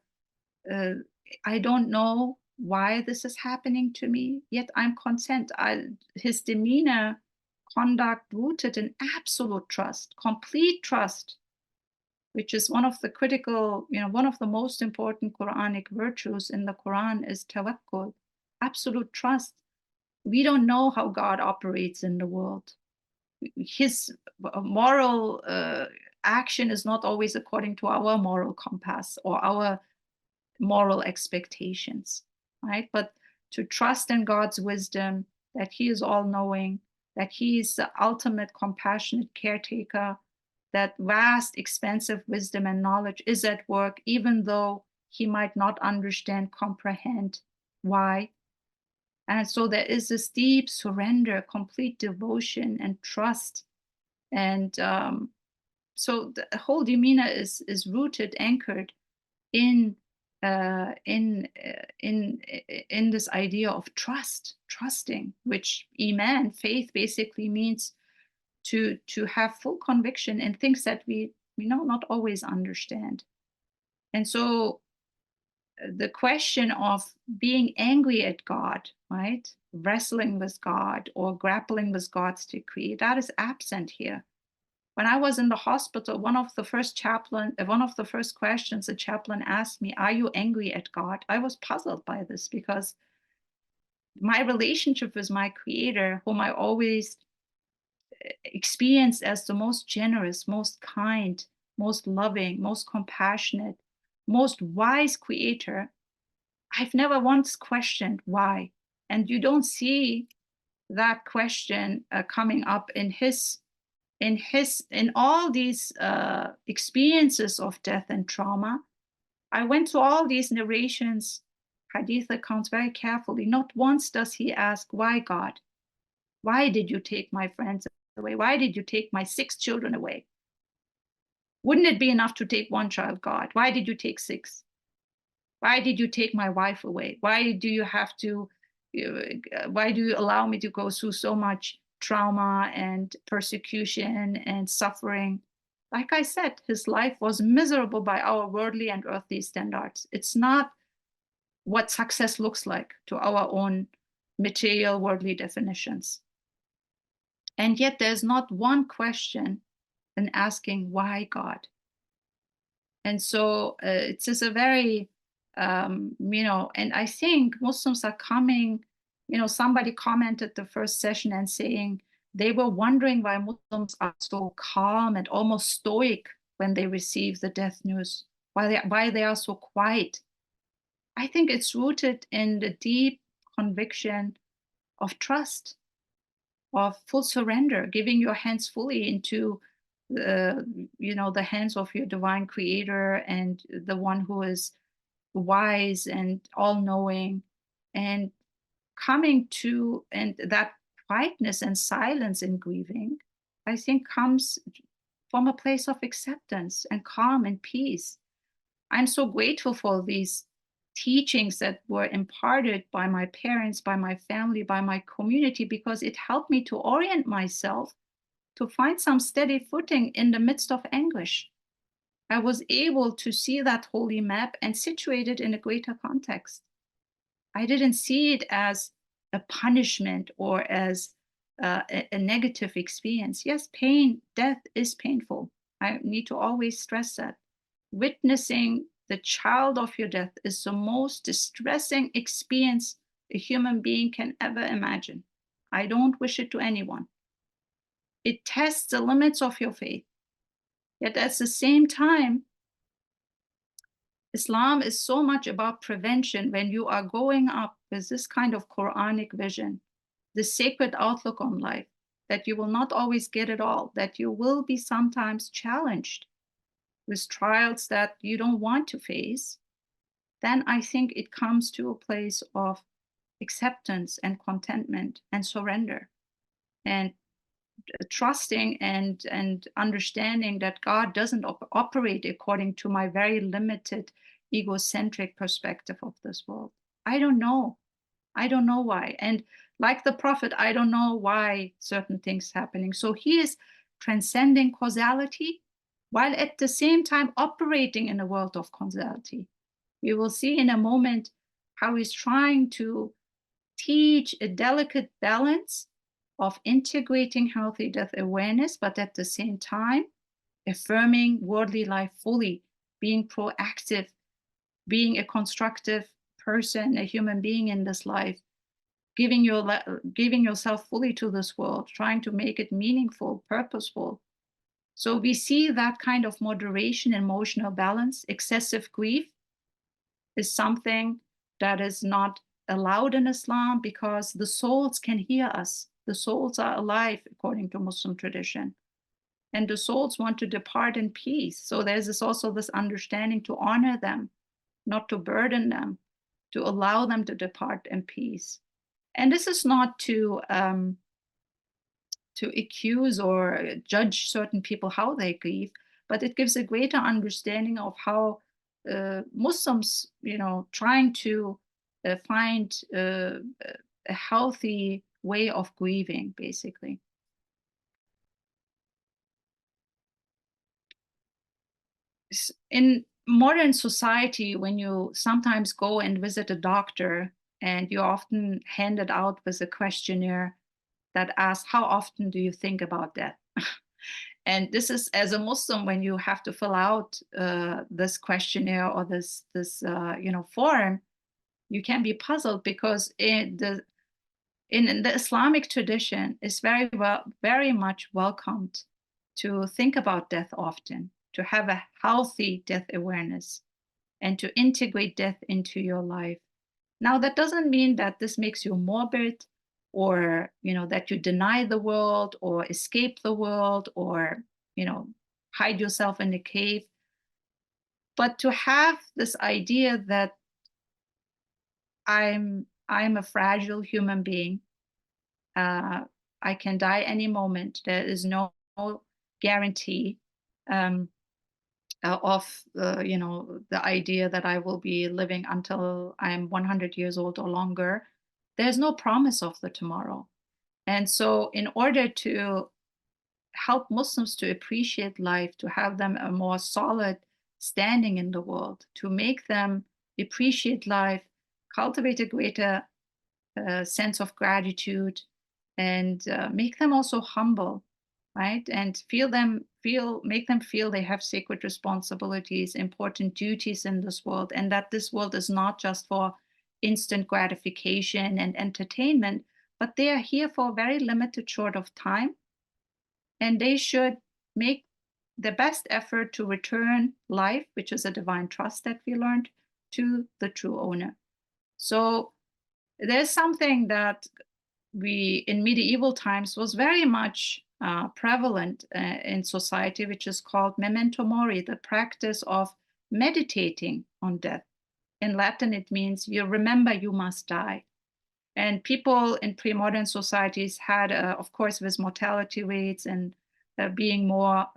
I don't know why this is happening to me, yet I'm content. His demeanor, conduct rooted in absolute trust, complete trust, which is one of the critical, one of the most important Quranic virtues in the Quran is tawakkul, absolute trust. We don't know how God operates in the world. His moral action is not always according to our moral compass or our moral expectations, right? But to trust in God's wisdom, that he is all knowing, that he is the ultimate compassionate caretaker, that vast, expansive wisdom and knowledge is at work, even though he might not understand, comprehend why. And so there is this deep surrender, complete devotion and trust. And so the whole demeanor is rooted, anchored in this idea of trusting, which iman, faith, basically means to have full conviction in things that we not always understand. And so the question of being angry at God, right? Wrestling with God or grappling with God's decree, that is absent here. When I was in the hospital, one of the first questions the chaplain asked me, "Are you angry at God?" I was puzzled by this because my relationship with my creator, whom I always experienced as the most generous, most kind, most loving, most compassionate, most wise creator, I've never once questioned why. And you don't see that question coming up in all these experiences of death and trauma. I went to all these narrations, hadith accounts very carefully. Not once does he ask, "Why, God? Why did you take my friends away? Why did you take my 6 children away? Wouldn't it be enough to take one child, God? Why did you take 6? Why did you take my wife away? Why do you have to, why do you allow me to go through so much trauma and persecution and suffering?" Like I said, his life was miserable by our worldly and earthly standards. It's not what success looks like to our own material worldly definitions. And yet there's not one question in asking, "Why, God?" And so it's just a very, and I think Muslims are coming, somebody commented the first session and saying they were wondering why Muslims are so calm and almost stoic when they receive the death news, why they are so quiet. I think it's rooted in the deep conviction of trust, of full surrender, giving your hands fully into the hands of your divine creator and the one who is wise and all-knowing, and coming to, and that quietness and silence in grieving, I think, comes from a place of acceptance and calm and peace. I'm so grateful for these teachings that were imparted by my parents, by my family, by my community, because it helped me to orient myself, to find some steady footing in the midst of anguish. I was able to see that holy map and situate it in a greater context. I didn't see it as a punishment or as a negative experience. Yes, pain, death is painful. I need to always stress that. Witnessing the child of your death is the most distressing experience a human being can ever imagine. I don't wish it to anyone. It tests the limits of your faith. Yet at the same time, Islam is so much about prevention. When you are going up with this kind of Quranic vision, the sacred outlook on life, that you will not always get it all, that you will be sometimes challenged with trials that you don't want to face, then I think it comes to a place of acceptance and contentment and surrender and trusting and understanding that God doesn't operate according to my very limited egocentric perspective of this world. I don't know. I don't know why. And like the prophet, I don't know why certain things happening. So he is transcending causality while at the same time operating in a world of causality. We will see in a moment how he's trying to teach a delicate balance of integrating healthy death awareness, but at the same time, affirming worldly life fully, being proactive, being a constructive person, a human being in this life, giving yourself fully to this world, trying to make it meaningful, purposeful. So we see that kind of moderation, emotional balance. Excessive grief is something that is not allowed in Islam because the souls can hear us. The souls are alive according to Muslim tradition. And the souls want to depart in peace. So there's also this understanding to honor them, not to burden them, to allow them to depart in peace. And this is not to accuse or judge certain people how they grieve, but it gives a greater understanding of how Muslims, trying to find a healthy way of grieving, basically. in modern society, when you sometimes go and visit a doctor, and you're often handed out with a questionnaire that asks, how often do you think about death? And this is, as a Muslim, when you have to fill out this questionnaire or this form, you can be puzzled, because in the Islamic tradition, it's very much welcomed to think about death often, to have a healthy death awareness, and to integrate death into your life. Now, that doesn't mean that this makes you morbid, or that you deny the world or escape the world, or you know hide yourself in a cave. But to have this idea that I'm a fragile human being. uh, I can die any moment. There is no guarantee um, of the idea that I will be living until I'm 100 years old or longer. There's no promise of the tomorrow. And so, in order to help Muslims to appreciate life, to have them a more solid standing in the world, to make them appreciate life, cultivate a greater sense of gratitude, and make them also humble, right? And make them feel they have sacred responsibilities, important duties in this world, and that this world is not just for instant gratification and entertainment, but they are here for a very limited short of time, and they should make the best effort to return life, which is a divine trust that we learned, to the true owner. So there's something that we in medieval times was very much prevalent in society, which is called memento mori, the practice of meditating on death. In Latin, it means you remember you must die. And people in pre-modern societies had, of course, with mortality rates and being more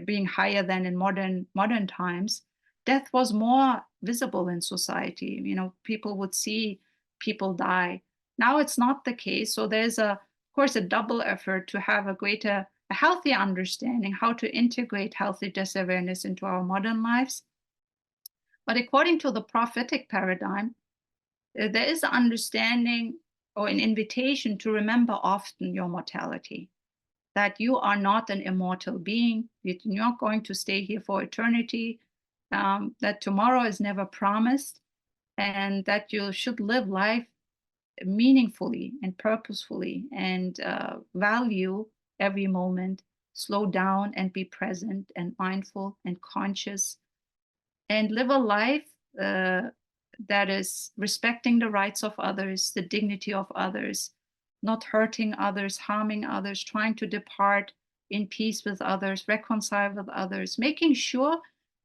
being higher than in modern times, death was more visible in society. People would see people die. Now it's not the case. So there's of course, a double effort to have a healthy understanding how to integrate healthy death awareness into our modern lives. But according to the prophetic paradigm, there is an understanding or an invitation to remember often your mortality, that you are not an immortal being, you're not going to stay here for eternity, that tomorrow is never promised, and that you should live life meaningfully and purposefully, and value every moment, slow down and be present and mindful and conscious, and live a life uh, that is respecting the rights of others, the dignity of others, not hurting others, harming others, trying to depart in peace with others, reconcile with others, making sure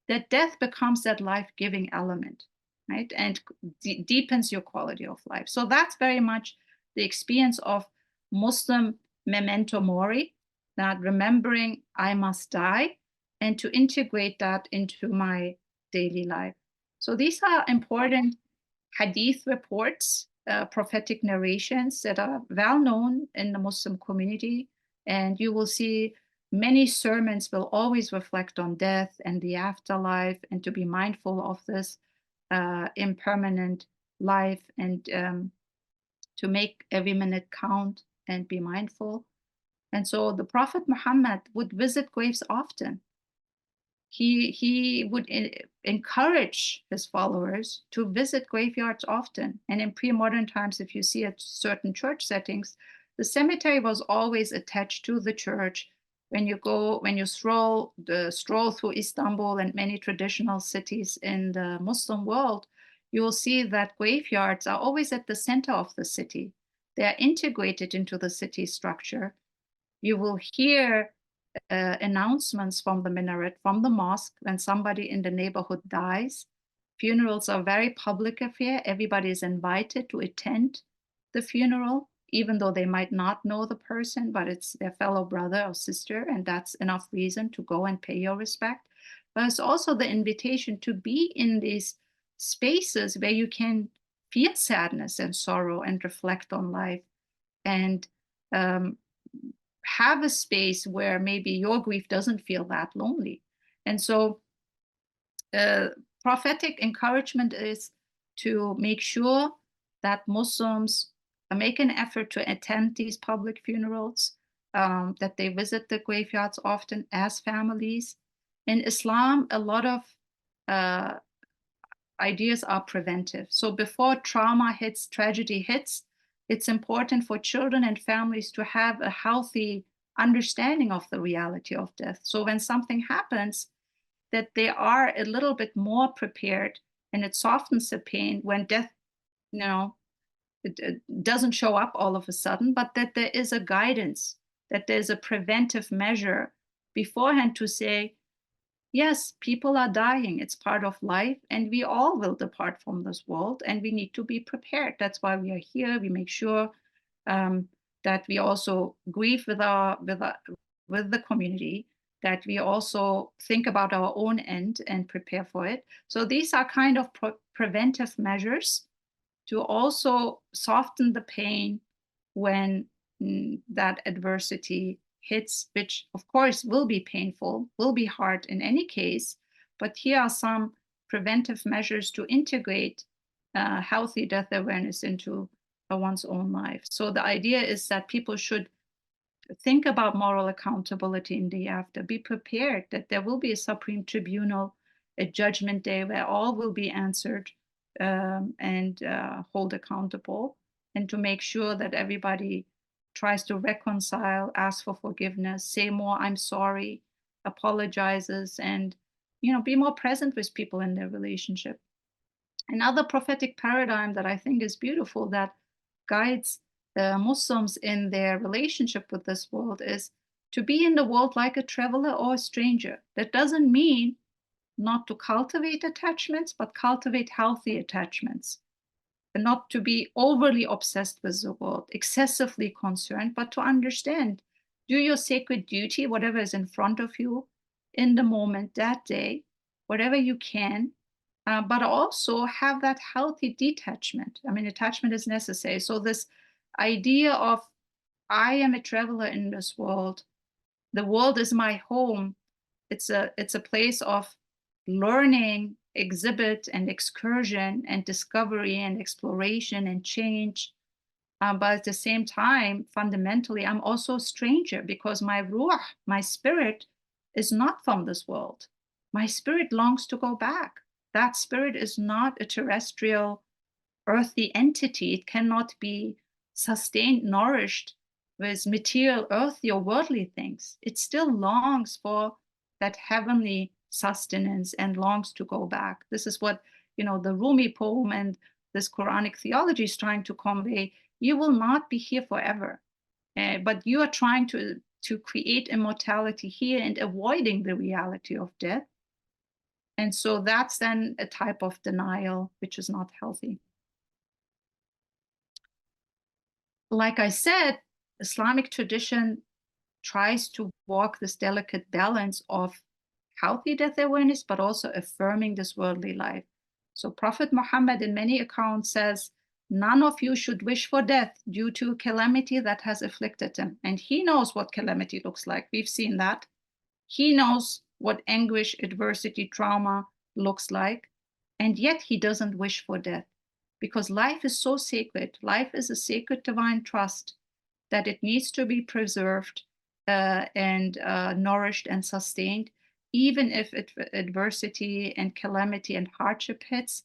that death becomes that life-giving element, right? And deepens your quality of life. So that's very much the experience of Muslim memento mori, that remembering I must die, and to integrate that into my daily life. So these are important hadith reports, prophetic narrations that are well known in the Muslim community. And you will see many sermons will always reflect on death and the afterlife, and to be mindful of this impermanent life, and to make every minute count and be mindful. And so the Prophet Muhammad would visit graves often. He would encourage his followers to visit graveyards often. And in pre-modern times, if you see at certain church settings, the cemetery was always attached to the church. When you stroll through Istanbul and many traditional cities in the Muslim world, you will see that graveyards are always at the center of the city. They are integrated into the city structure. You will hear announcements from the minaret, from the mosque, when somebody in the neighborhood dies. Funerals are a very public affair. Everybody is invited to attend the funeral, even though they might not know the person, but it's their fellow brother or sister, and that's enough reason to go and pay your respect. But it's also the invitation to be in these spaces where you can feel sadness and sorrow and reflect on life, and um, have a space where maybe your grief doesn't feel that lonely. And so uh, prophetic encouragement is to make sure that Muslims make an effort to attend these public funerals, that they visit the graveyards often as families. In Islam, a lot of uh, ideas are preventive. So before trauma hits, tragedy hits, it's important for children and families to have a healthy understanding of the reality of death. So when something happens, that they are a little bit more prepared, and it softens the pain when death, you know, it doesn't show up all of a sudden, but that there is a guidance, that there's a preventive measure beforehand to say, yes, people are dying. It's part of life, and we all will depart from this world, and we need to be prepared. That's why we are here. We make sure um, that we also grieve with the community, that we also think about our own end and prepare for it. So these are kind of preventive measures to also soften the pain when that adversity hits, which of course will be painful, will be hard in any case. But here are some preventive measures to integrate healthy death awareness into one's own life. So the idea is that people should think about moral accountability in the after. Be prepared that there will be a supreme tribunal, a judgment day where all will be answered and hold accountable, and to make sure that everybody tries to reconcile, ask for forgiveness, say more, I'm sorry, apologizes, and be more present with people in their relationship. Another prophetic paradigm that I think is beautiful, that guides Muslims in their relationship with this world, is to be in the world like a traveler or a stranger. That doesn't mean not to cultivate attachments, but cultivate healthy attachments. And not to be overly obsessed with the world, excessively concerned, but to understand, do your sacred duty, whatever is in front of you in the moment, that day, whatever you can, but also have that healthy detachment. I mean, attachment is necessary. So this idea of, I am a traveler in this world, the world is my home. It's a place of learning, exhibit, and excursion, and discovery, and exploration, and change. But at the same time, fundamentally, I'm also a stranger, because my ruach, my spirit, is not from this world. My spirit longs to go back. That spirit is not a terrestrial, earthly entity. It cannot be sustained, nourished with material, earthly, or worldly things. It still longs for that heavenly sustenance and longs to go back. This is what, the Rumi poem and this Quranic theology is trying to convey. You will not be here forever, but you are trying to create immortality here and avoiding the reality of death. And so that's then a type of denial, which is not healthy. Like I said, Islamic tradition tries to walk this delicate balance of healthy death awareness, but also affirming this worldly life. So Prophet Muhammad in many accounts says, none of you should wish for death due to calamity that has afflicted him. And he knows what calamity looks like. We've seen that. He knows what anguish, adversity, trauma looks like. And yet he doesn't wish for death, because life is so sacred. Life is a sacred divine trust that it needs to be preserved and nourished and sustained, even if adversity and calamity and hardship hits.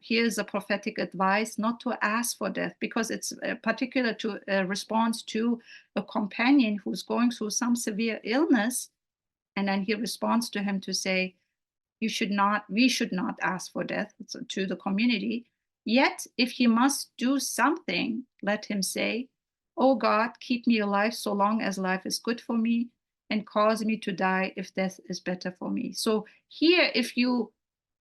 Here's a prophetic advice not to ask for death, because it's particular to a response to a companion who's going through some severe illness. And then he responds to him to say, we should not ask for death to the community. Yet, if he must do something, let him say, oh God, keep me alive so long as life is good for me, and cause me to die if death is better for me. So here, if you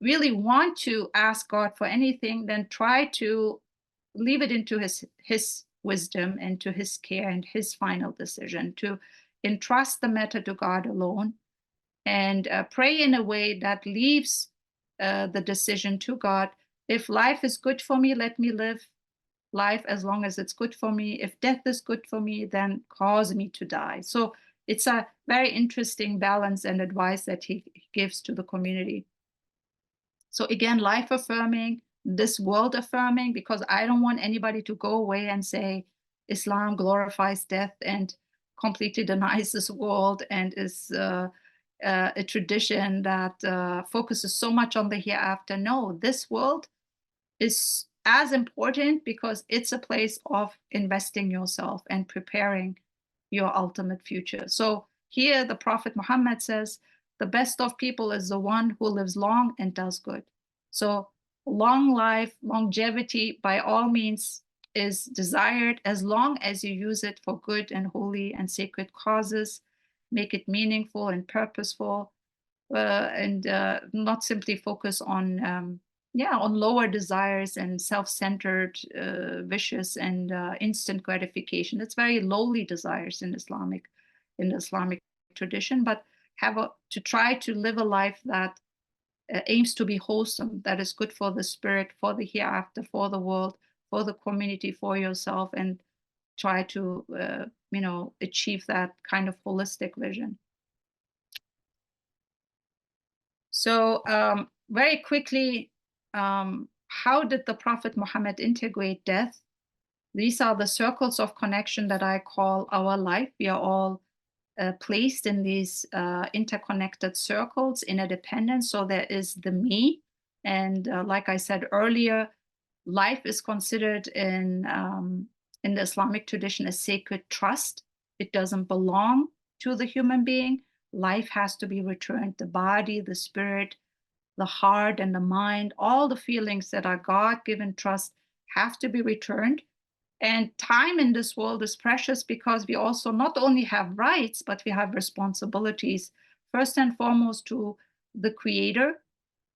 really want to ask God for anything, then try to leave it into his wisdom and to his care and his final decision, to entrust the matter to God alone, and pray in a way that leaves the decision to God. If life is good for me, let me live life as long as it's good for me. If death is good for me, then cause me to die. So it's a very interesting balance and advice that he gives to the community. So again, life affirming, this world affirming, because I don't want anybody to go away and say Islam glorifies death and completely denies this world and is a tradition that focuses so much on the hereafter. No, this world is as important because it's a place of investing yourself and preparing your ultimate future. So here the Prophet Muhammad says, the best of people is the one who lives long and does good. So long life, longevity, by all means, is desired as long as you use it for good and holy and sacred causes, make it meaningful and purposeful, and not simply focus on on lower desires and self-centered, vicious and instant gratification. It's very lowly desires in the Islamic tradition, but to try to live a life that aims to be wholesome, that is good for the spirit, for the hereafter, for the world, for the community, for yourself, and try to achieve that kind of holistic vision. So very quickly, how did the Prophet Muhammad integrate death? These are the circles of connection that I call our life. We are all placed in these interconnected circles, interdependent. So there is the me. And like I said earlier, life is considered in the Islamic tradition a sacred trust. It doesn't belong to the human being. Life has to be returned. The body, the spirit, the heart, and the mind, all the feelings that are God-given trust have to be returned. And time in this world is precious because we also not only have rights, but we have responsibilities, first and foremost to the Creator,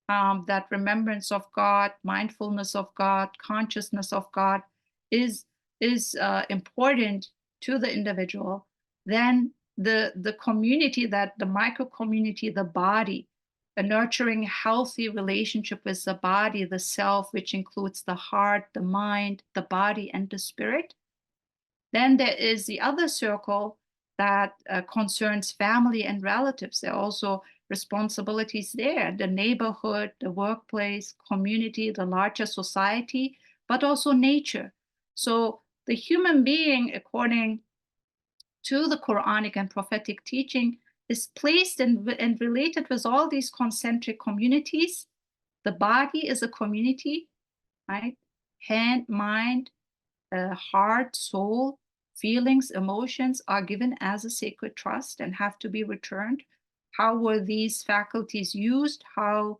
that remembrance of God, mindfulness of God, consciousness of God is important to the individual. Then the community, that the micro community, the body, a nurturing healthy relationship with the body, the self, which includes the heart, the mind, the body, and the spirit. Then there is the other circle that concerns family and relatives. There are also responsibilities there, the neighborhood, the workplace, community, the larger society, but also nature. So the human being, according to the Quranic and prophetic teaching, is placed and related with all these concentric communities. The body is a community, right? Hand, mind, heart, soul, feelings, emotions are given as a sacred trust and have to be returned. How were these faculties used? How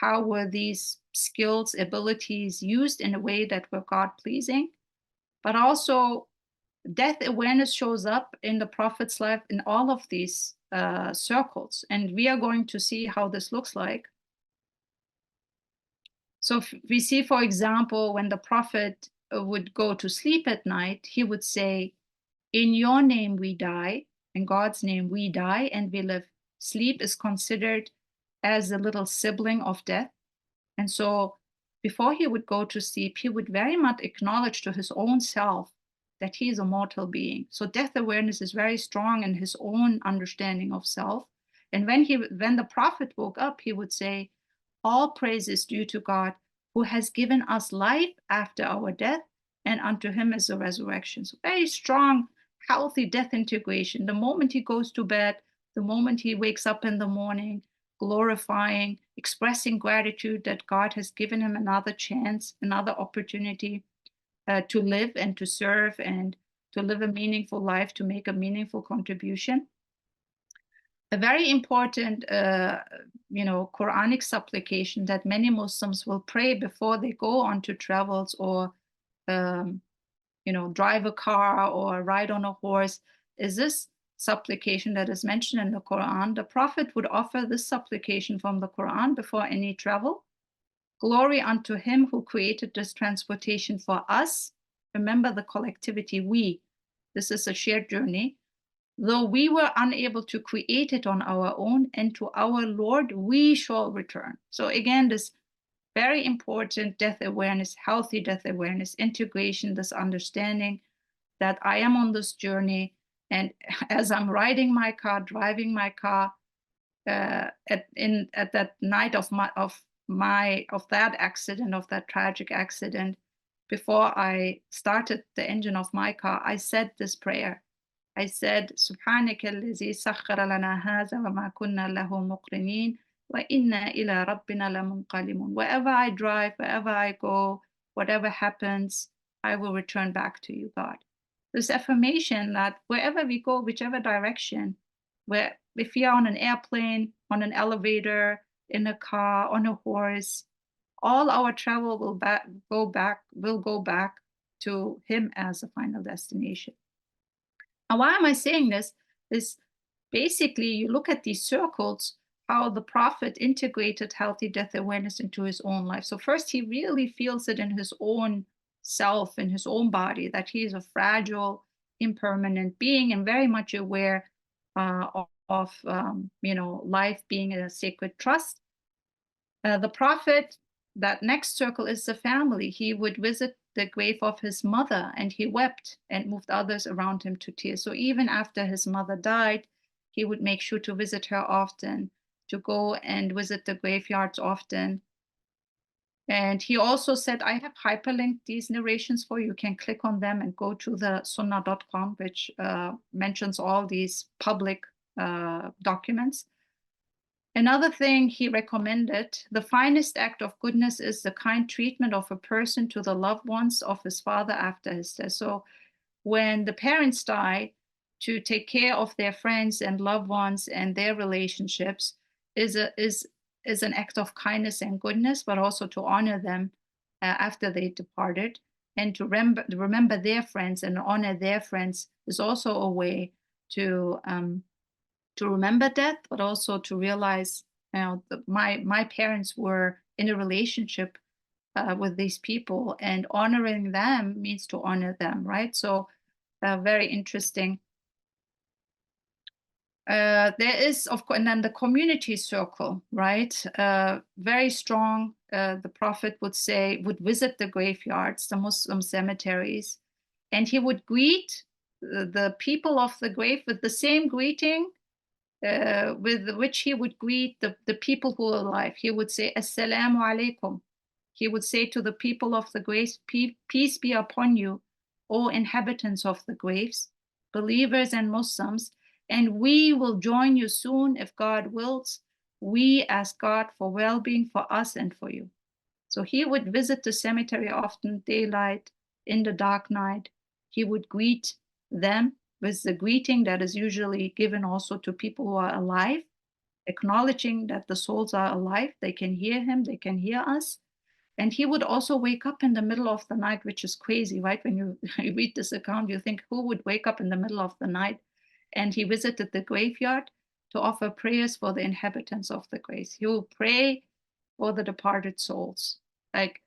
were these skills, abilities used in a way that were God-pleasing? But also, death awareness shows up in the Prophet's life in all of these circles. And we are going to see how this looks like. So we see, for example, when the Prophet would go to sleep at night, he would say, in your name we die, in God's name we die and we live. Sleep is considered as a little sibling of death. And so before he would go to sleep, he would very much acknowledge to his own self that he is a mortal being. So death awareness is very strong in his own understanding of self. And when the Prophet woke up, he would say, all praise is due to God, who has given us life after our death, and unto him is the resurrection. So very strong, healthy death integration. The moment he goes to bed, the moment he wakes up in the morning, glorifying, expressing gratitude that God has given him another chance, another opportunity to live and to serve and to live a meaningful life, to make a meaningful contribution. A very important, Quranic supplication that many Muslims will pray before they go on to travels or, drive a car or ride on a horse is this supplication that is mentioned in the Quran. The Prophet would offer this supplication from the Quran before any travel. Glory unto him who created this transportation for us. Remember the collectivity, we. This is a shared journey. Though we were unable to create it on our own, and to our Lord we shall return. So again, this very important death awareness, healthy death awareness, integration, this understanding that I am on this journey, and as I'm riding my car, driving my car, at that night of that accident, of that tragic accident, before I started the engine of my car, I said this prayer. I said, سبحانك الذي سخر لنا هذا وما كنا له مقرنين وإنا إلى ربنا لمنقلبون. Wherever I drive, wherever I go, whatever happens, I will return back to you, God. This affirmation that wherever we go, whichever direction, where if you're on an airplane, on an elevator, in a car, on a horse, all our travel will go back to Him as a final destination. And why am I saying this? Is basically you look at these circles, how the prophet integrated healthy death awareness into his own life. So first, he really feels it in his own self, in his own body, that he is a fragile, impermanent being, and very much aware of life being a sacred trust. The prophet, that next circle is the family. He would visit the grave of his mother and he wept and moved others around him to tears. So even after his mother died, he would make sure to visit her often, to go and visit the graveyards often. And he also said, I have hyperlinked these narrations for you. You can click on them and go to the sunnah.com, which mentions all these public documents. Another thing he recommended, the finest act of goodness is the kind treatment of a person to the loved ones of his father after his death. So when the parents die, to take care of their friends and loved ones and their relationships is an act of kindness and goodness, but also to honor them after they departed. And to remember their friends and honor their friends is also a way to remember death, but also to realize, my parents were in a relationship with these people, and honoring them means to honor them, right? So very interesting. There is, of course, and then the community circle, right? Very strong. The prophet would visit the graveyards, the Muslim cemeteries, and he would greet the people of the grave with the same greeting with which he would greet the people who are alive. He would say, Assalamu alaikum. He would say to the people of the graves, peace be upon you, O inhabitants of the graves, believers and Muslims, and we will join you soon if God wills. We ask God for well-being for us and for you. So he would visit the cemetery often, daylight, in the dark night. He would greet them with the greeting that is usually given also to people who are alive, acknowledging that the souls are alive. They can hear him, they can hear us. And he would also wake up in the middle of the night, which is crazy, right? When you read this account, you think, who would wake up in the middle of the night? And he visited the graveyard to offer prayers for the inhabitants of the graves. He will pray for the departed souls. Like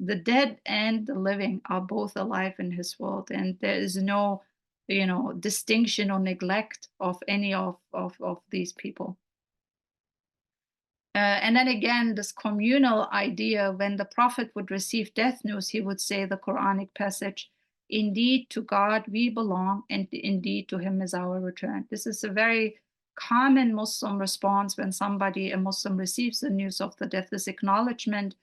the dead and the living are both alive in his world, and there is no, distinction or neglect of any of these people. And then again, this communal idea, when the prophet would receive death news, he would say the Quranic passage, indeed to God we belong, and indeed to him is our return. This is a very common Muslim response when a Muslim receives the news of the death, this acknowledgement,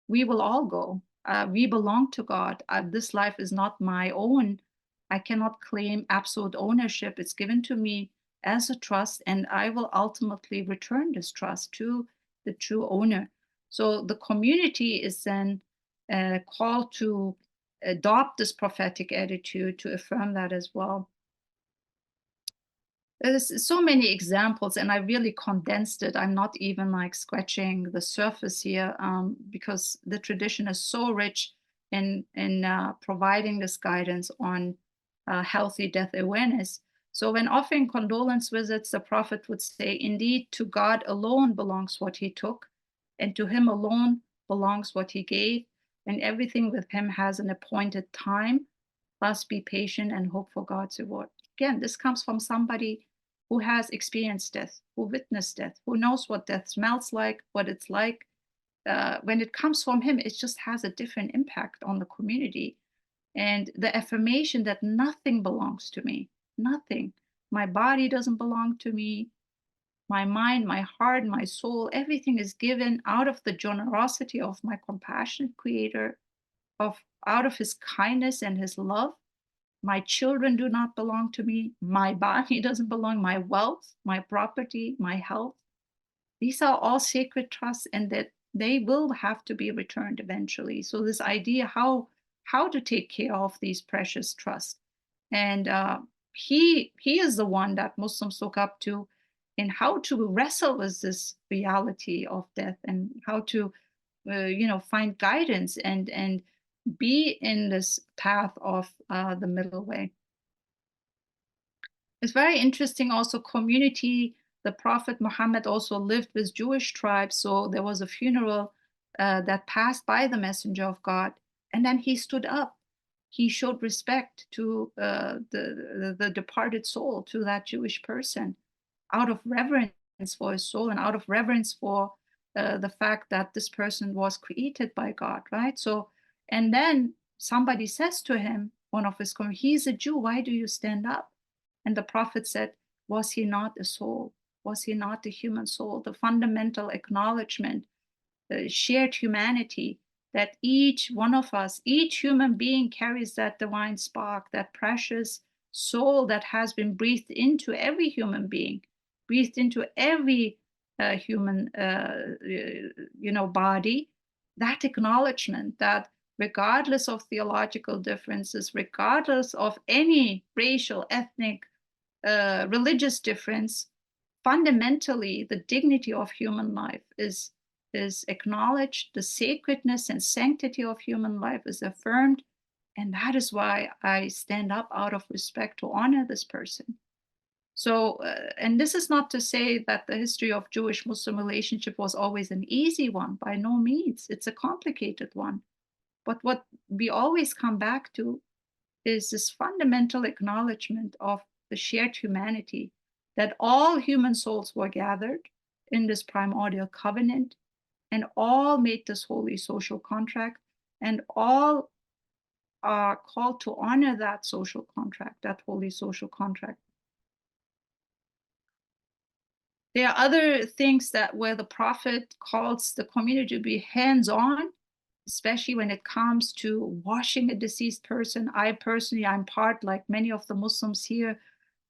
we will all go. We belong to God. This life is not my own. I cannot claim absolute ownership. It's given to me as a trust, and I will ultimately return this trust to the true owner. So the community is then called to adopt this prophetic attitude, to affirm that as well. There's so many examples, and I really condensed it. I'm not even like scratching the surface here, because the tradition is so rich in providing this guidance on healthy death awareness. So when offering condolence visits, the prophet would say, indeed, to God alone belongs what he took, and to him alone belongs what he gave, and everything with him has an appointed time. Thus be patient and hope for God's reward. Again, this comes from somebody who has experienced death, who witnessed death, who knows what death smells like, what it's like. When it comes from him, it just has a different impact on the community. And the affirmation that nothing belongs to me, nothing. My body doesn't belong to me. My mind, my heart, my soul, everything is given out of the generosity of my compassionate creator, of out of his kindness and his love. My children do not belong to me. My body doesn't belong. My wealth, my property, my health. These are all sacred trusts, and that they will have to be returned eventually. So this idea how to take care of these precious trusts, and he is the one that Muslims look up to, in how to wrestle with this reality of death, and how to find guidance and be in this path of the middle way. It's very interesting also community. The Prophet Muhammad also lived with Jewish tribes, so there was a funeral that passed by the Messenger of God, and then he stood up. He showed respect to the departed soul, to that Jewish person, out of reverence for his soul and out of reverence for the fact that this person was created by God, right? So, and then somebody says to him, one of his, he's a Jew, why do you stand up? And the prophet said, was he not a soul? Was he not a human soul? The fundamental acknowledgement, the shared humanity, that each one of us, each human being carries that divine spark, that precious soul that has been breathed into every human being, breathed into every human, body. That acknowledgement that regardless of theological differences, regardless of any racial, ethnic, religious difference, fundamentally the dignity of human life is acknowledged, the sacredness and sanctity of human life is affirmed, and that is why I stand up out of respect to honor this person. So, and this is not to say that the history of Jewish-Muslim relationship was always an easy one. By no means, it's a complicated one. But what we always come back to is this fundamental acknowledgement of the shared humanity, that all human souls were gathered in this primordial covenant, and all made this holy social contract, and all are called to honor that social contract, that holy social contract. There are other things that where the prophet calls the community to be hands-on, especially when it comes to washing a deceased person. I personally, I'm part, like many of the Muslims here,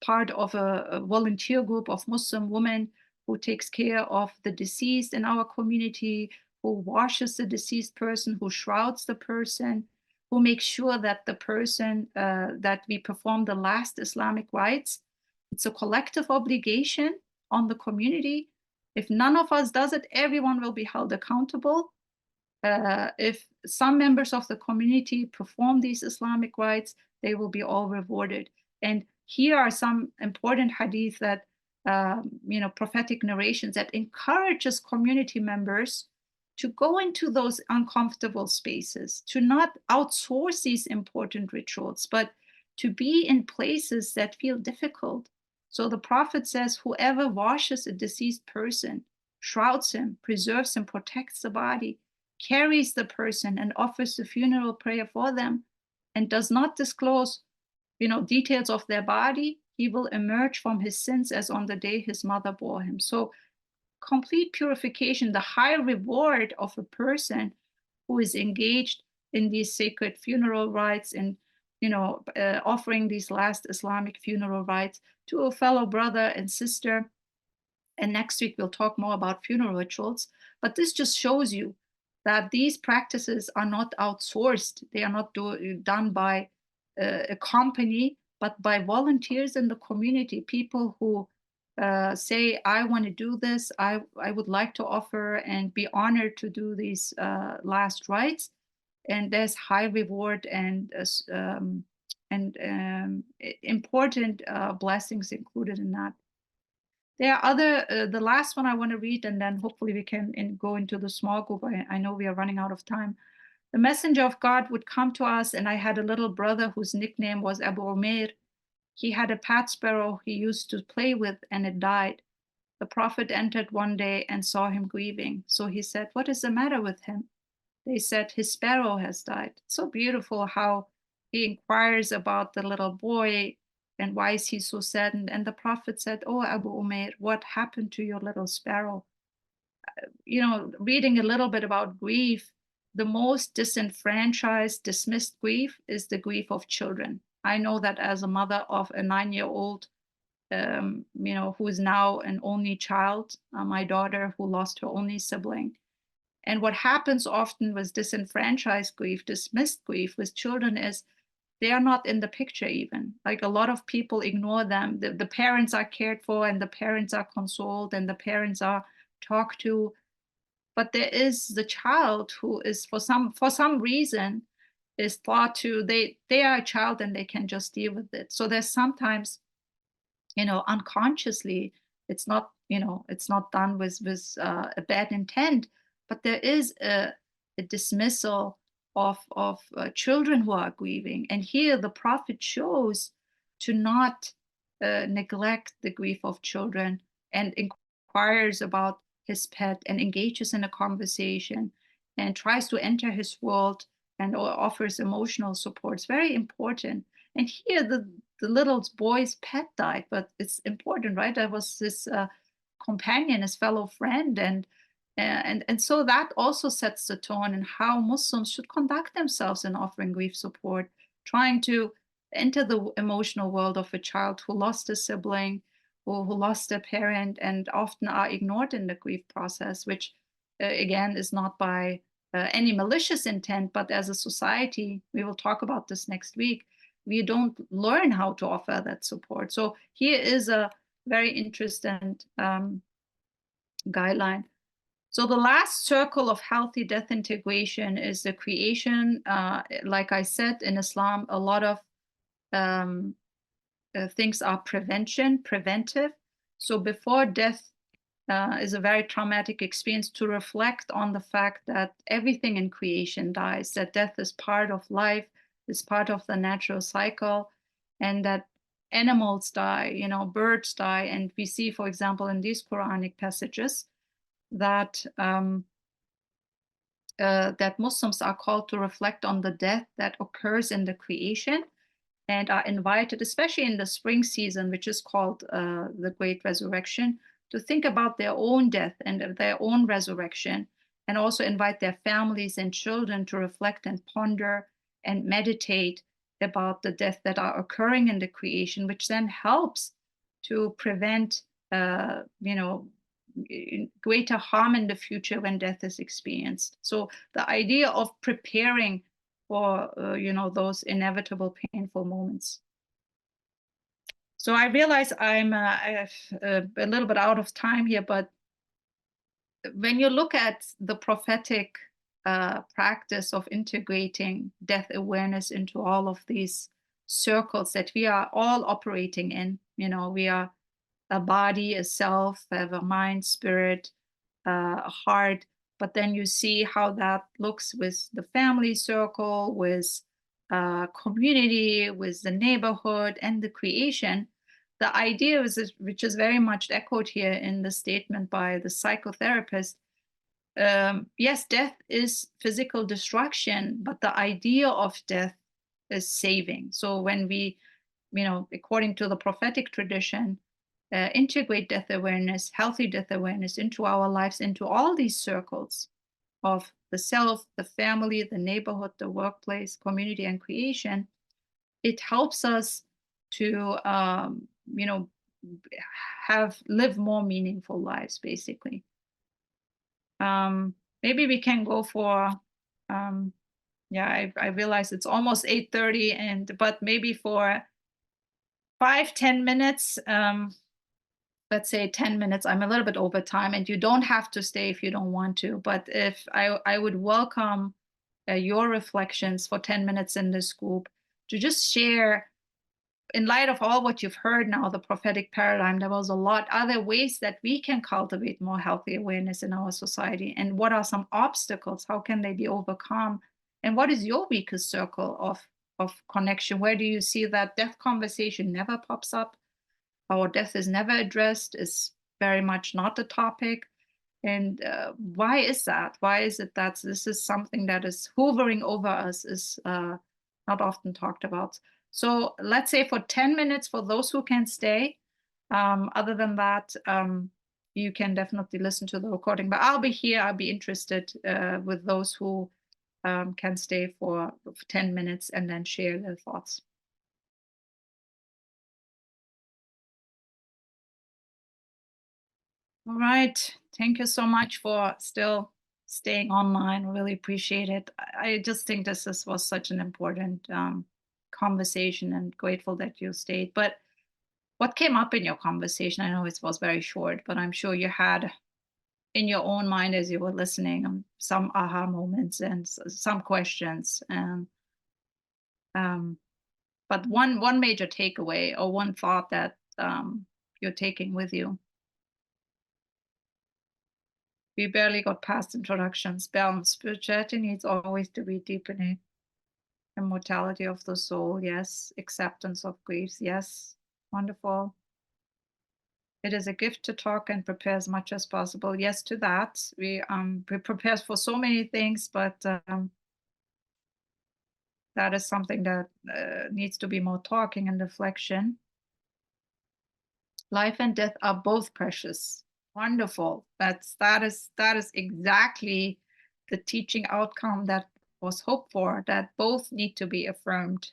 part of a volunteer group of Muslim women who takes care of the deceased in our community, who washes the deceased person, who shrouds the person, who makes sure that the person, that we perform the last Islamic rites. It's a collective obligation on the community. If none of us does it, everyone will be held accountable. If some members of the community perform these Islamic rites, they will be all rewarded. And here are some important hadith that, prophetic narrations that encourages community members to go into those uncomfortable spaces, to not outsource these important rituals, but to be in places that feel difficult. So the prophet says, whoever washes a deceased person, shrouds him, preserves him, protects the body, carries the person and offers the funeral prayer for them, and does not disclose, details of their body, he will emerge from his sins as on the day his mother bore him. So complete purification, the high reward of a person who is engaged in these sacred funeral rites, and offering these last Islamic funeral rites to a fellow brother and sister. And next week we'll talk more about funeral rituals. But this just shows you that these practices are not outsourced. They are not done by a company, but by volunteers in the community, people who say, I want to do this, I would like to offer and be honored to do these last rites. And there's high reward and important blessings included in that. There are other, the last one I want to read, and then hopefully we can go into the small group. I know we are running out of time. The messenger of God would come to us, and I had a little brother whose nickname was Abu Umair. He had a pet sparrow he used to play with, and it died. The prophet entered one day and saw him grieving. So he said, what is the matter with him? They said, his sparrow has died. It's so beautiful how he inquires about the little boy, And why is he so saddened? And the Prophet said, "Oh, Abu Umair, what happened to your little sparrow?" Reading a little bit about grief, the most disenfranchised, dismissed grief is the grief of children. I know that as a mother of a 9-year-old, who is now an only child, my daughter who lost her only sibling. And what happens often with disenfranchised grief, dismissed grief with children is they are not in the picture even. Like a lot of people ignore them. The parents are cared for and the parents are consoled and the parents are talked to, but there is the child who is for some reason is thought to they are a child and they can just deal with it. So there's sometimes, unconsciously, it's not done with a bad intent, but there is a dismissal of children who are grieving. And here the Prophet chose to not neglect the grief of children, and inquires about his pet and engages in a conversation and tries to enter his world and offers emotional support. It's very important. And here the little boy's pet died, but it's important, right? That was his companion, his fellow friend, and so that also sets the tone in how Muslims should conduct themselves in offering grief support, trying to enter the emotional world of a child who lost a sibling, who lost a parent, and often are ignored in the grief process, which again is not by any malicious intent, but as a society, we will talk about this next week, we don't learn how to offer that support. So here is a very interesting guideline. So the last circle of healthy death integration is the creation. Like I said, in Islam, a lot of um, things are preventive. So before death is a very traumatic experience, to reflect on the fact that everything in creation dies, that death is part of life, is part of the natural cycle, and that animals die, birds die. And we see, for example, in these Quranic passages that Muslims are called to reflect on the death that occurs in the creation, and are invited, especially in the spring season, which is called the Great Resurrection, to think about their own death and their own resurrection, and also invite their families and children to reflect and ponder and meditate about the death that are occurring in the creation, which then helps to prevent, greater harm in the future when death is experienced. So the idea of preparing for those inevitable painful moments. So I realize I'm a little bit out of time here, but when you look at the prophetic practice of integrating death awareness into all of these circles that we are all operating in, we are a body, a self, have a mind, spirit, a heart, but then you see how that looks with the family circle, with community, with the neighborhood, and the creation. The idea is, which is very much echoed here in the statement by the psychotherapist, yes, death is physical destruction, but the idea of death is saving. So when we, according to the prophetic tradition, integrate death awareness, healthy death awareness into our lives, into all these circles of the self, the family, the neighborhood, the workplace, community, and creation, it helps us to, live more meaningful lives, basically. Maybe we can go for, I realize it's almost 8:30, but maybe for 5-10 minutes, let's say 10 minutes. I'm a little bit over time, and you don't have to stay if you don't want to, but if I would welcome your reflections for 10 minutes in this group to just share, in light of all what you've heard now, the prophetic paradigm, there was a lot other ways that we can cultivate more healthy awareness in our society. And what are some obstacles? How can they be overcome? And what is your weakest circle of connection? Where do you see that death conversation never pops up? Our death is never addressed, is very much not the topic. And why is that? Why is it that this is something that is hovering over us, is not often talked about? So let's say for 10 minutes for those who can stay. Other than that, you can definitely listen to the recording. But I'll be here. I'll be interested with those who can stay for 10 minutes and then share their thoughts. All right. Thank you so much for still staying online. Really appreciate it. I just think was such an important conversation, and grateful that you stayed. But what came up in your conversation? I know it was very short, but I'm sure you had in your own mind as you were listening some aha moments and some questions. Um, but one major takeaway or one thought that you're taking with you. We barely got past introductions. Balance. Spirituality needs always to be deepening. Immortality of the soul, yes. Acceptance of griefs, yes. Wonderful. It is a gift to talk and prepare as much as possible. Yes, to that. We prepare for so many things, but that is something that needs to be more talking and reflection. Life and death are both precious. Wonderful. That is exactly the teaching outcome that was hoped for, that both need to be affirmed.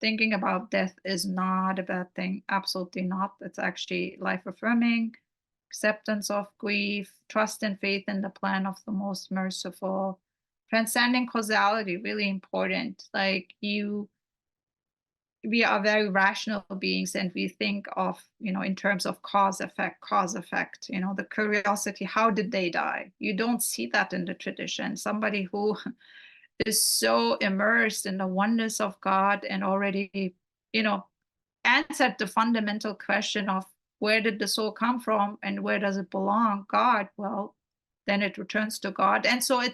Thinking about death is not a bad thing. Absolutely not. It's actually life affirming. Acceptance of grief, trust and faith in the plan of the most merciful, transcending causality, really important. Like we are very rational beings, and we think of, in terms of cause effect, the curiosity, how did they die? You don't see that in the tradition. Somebody who is so immersed in the oneness of God and already, answered the fundamental question of where did the soul come from and where does it belong? God. Well, then it returns to God. And so I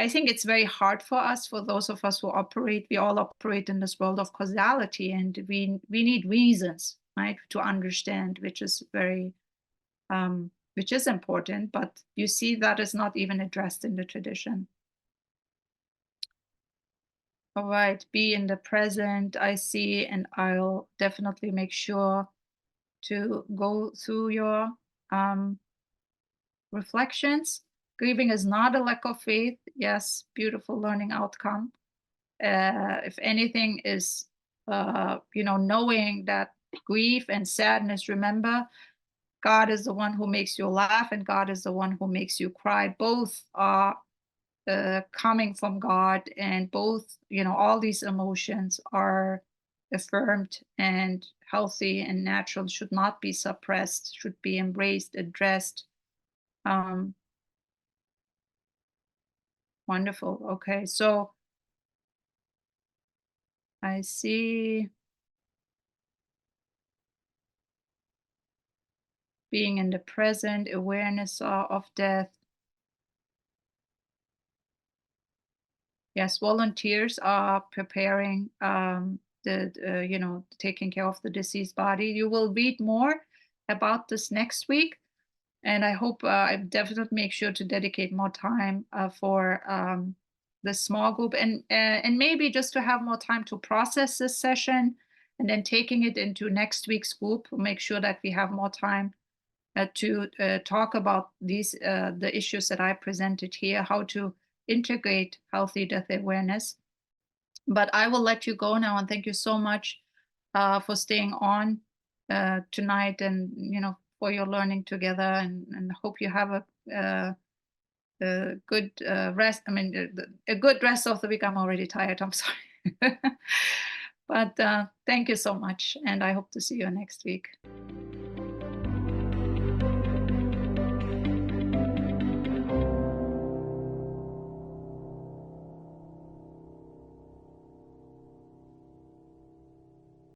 think it's very hard for us, for those of us who operate. We all operate in this world of causality, and we need reasons, right, to understand, which is which is important. But you see, that is not even addressed in the tradition. All right, be in the present. I see, and I'll definitely make sure to go through your reflections. Grieving is not a lack of faith. Yes, beautiful learning outcome. If anything is, knowing that grief and sadness, remember, God is the one who makes you laugh and God is the one who makes you cry. Both are coming from God, and both, all these emotions are affirmed and healthy and natural, should not be suppressed, should be embraced, addressed. Wonderful. Okay, so I see being in the present, awareness of death. Yes, volunteers are preparing taking care of the deceased body. You will read more about this next week, and I hope I definitely make sure to dedicate more time for the small group, and maybe just to have more time to process this session, and then taking it into next week's group. Make sure that we have more time to talk about the issues that I presented here, how to integrate healthy death awareness. But I will let you go now, and thank you so much for staying on tonight, and for your learning together, and hope you have a good rest. I mean, a good rest of the week. I'm already tired. I'm sorry. But thank you so much, and I hope to see you next week.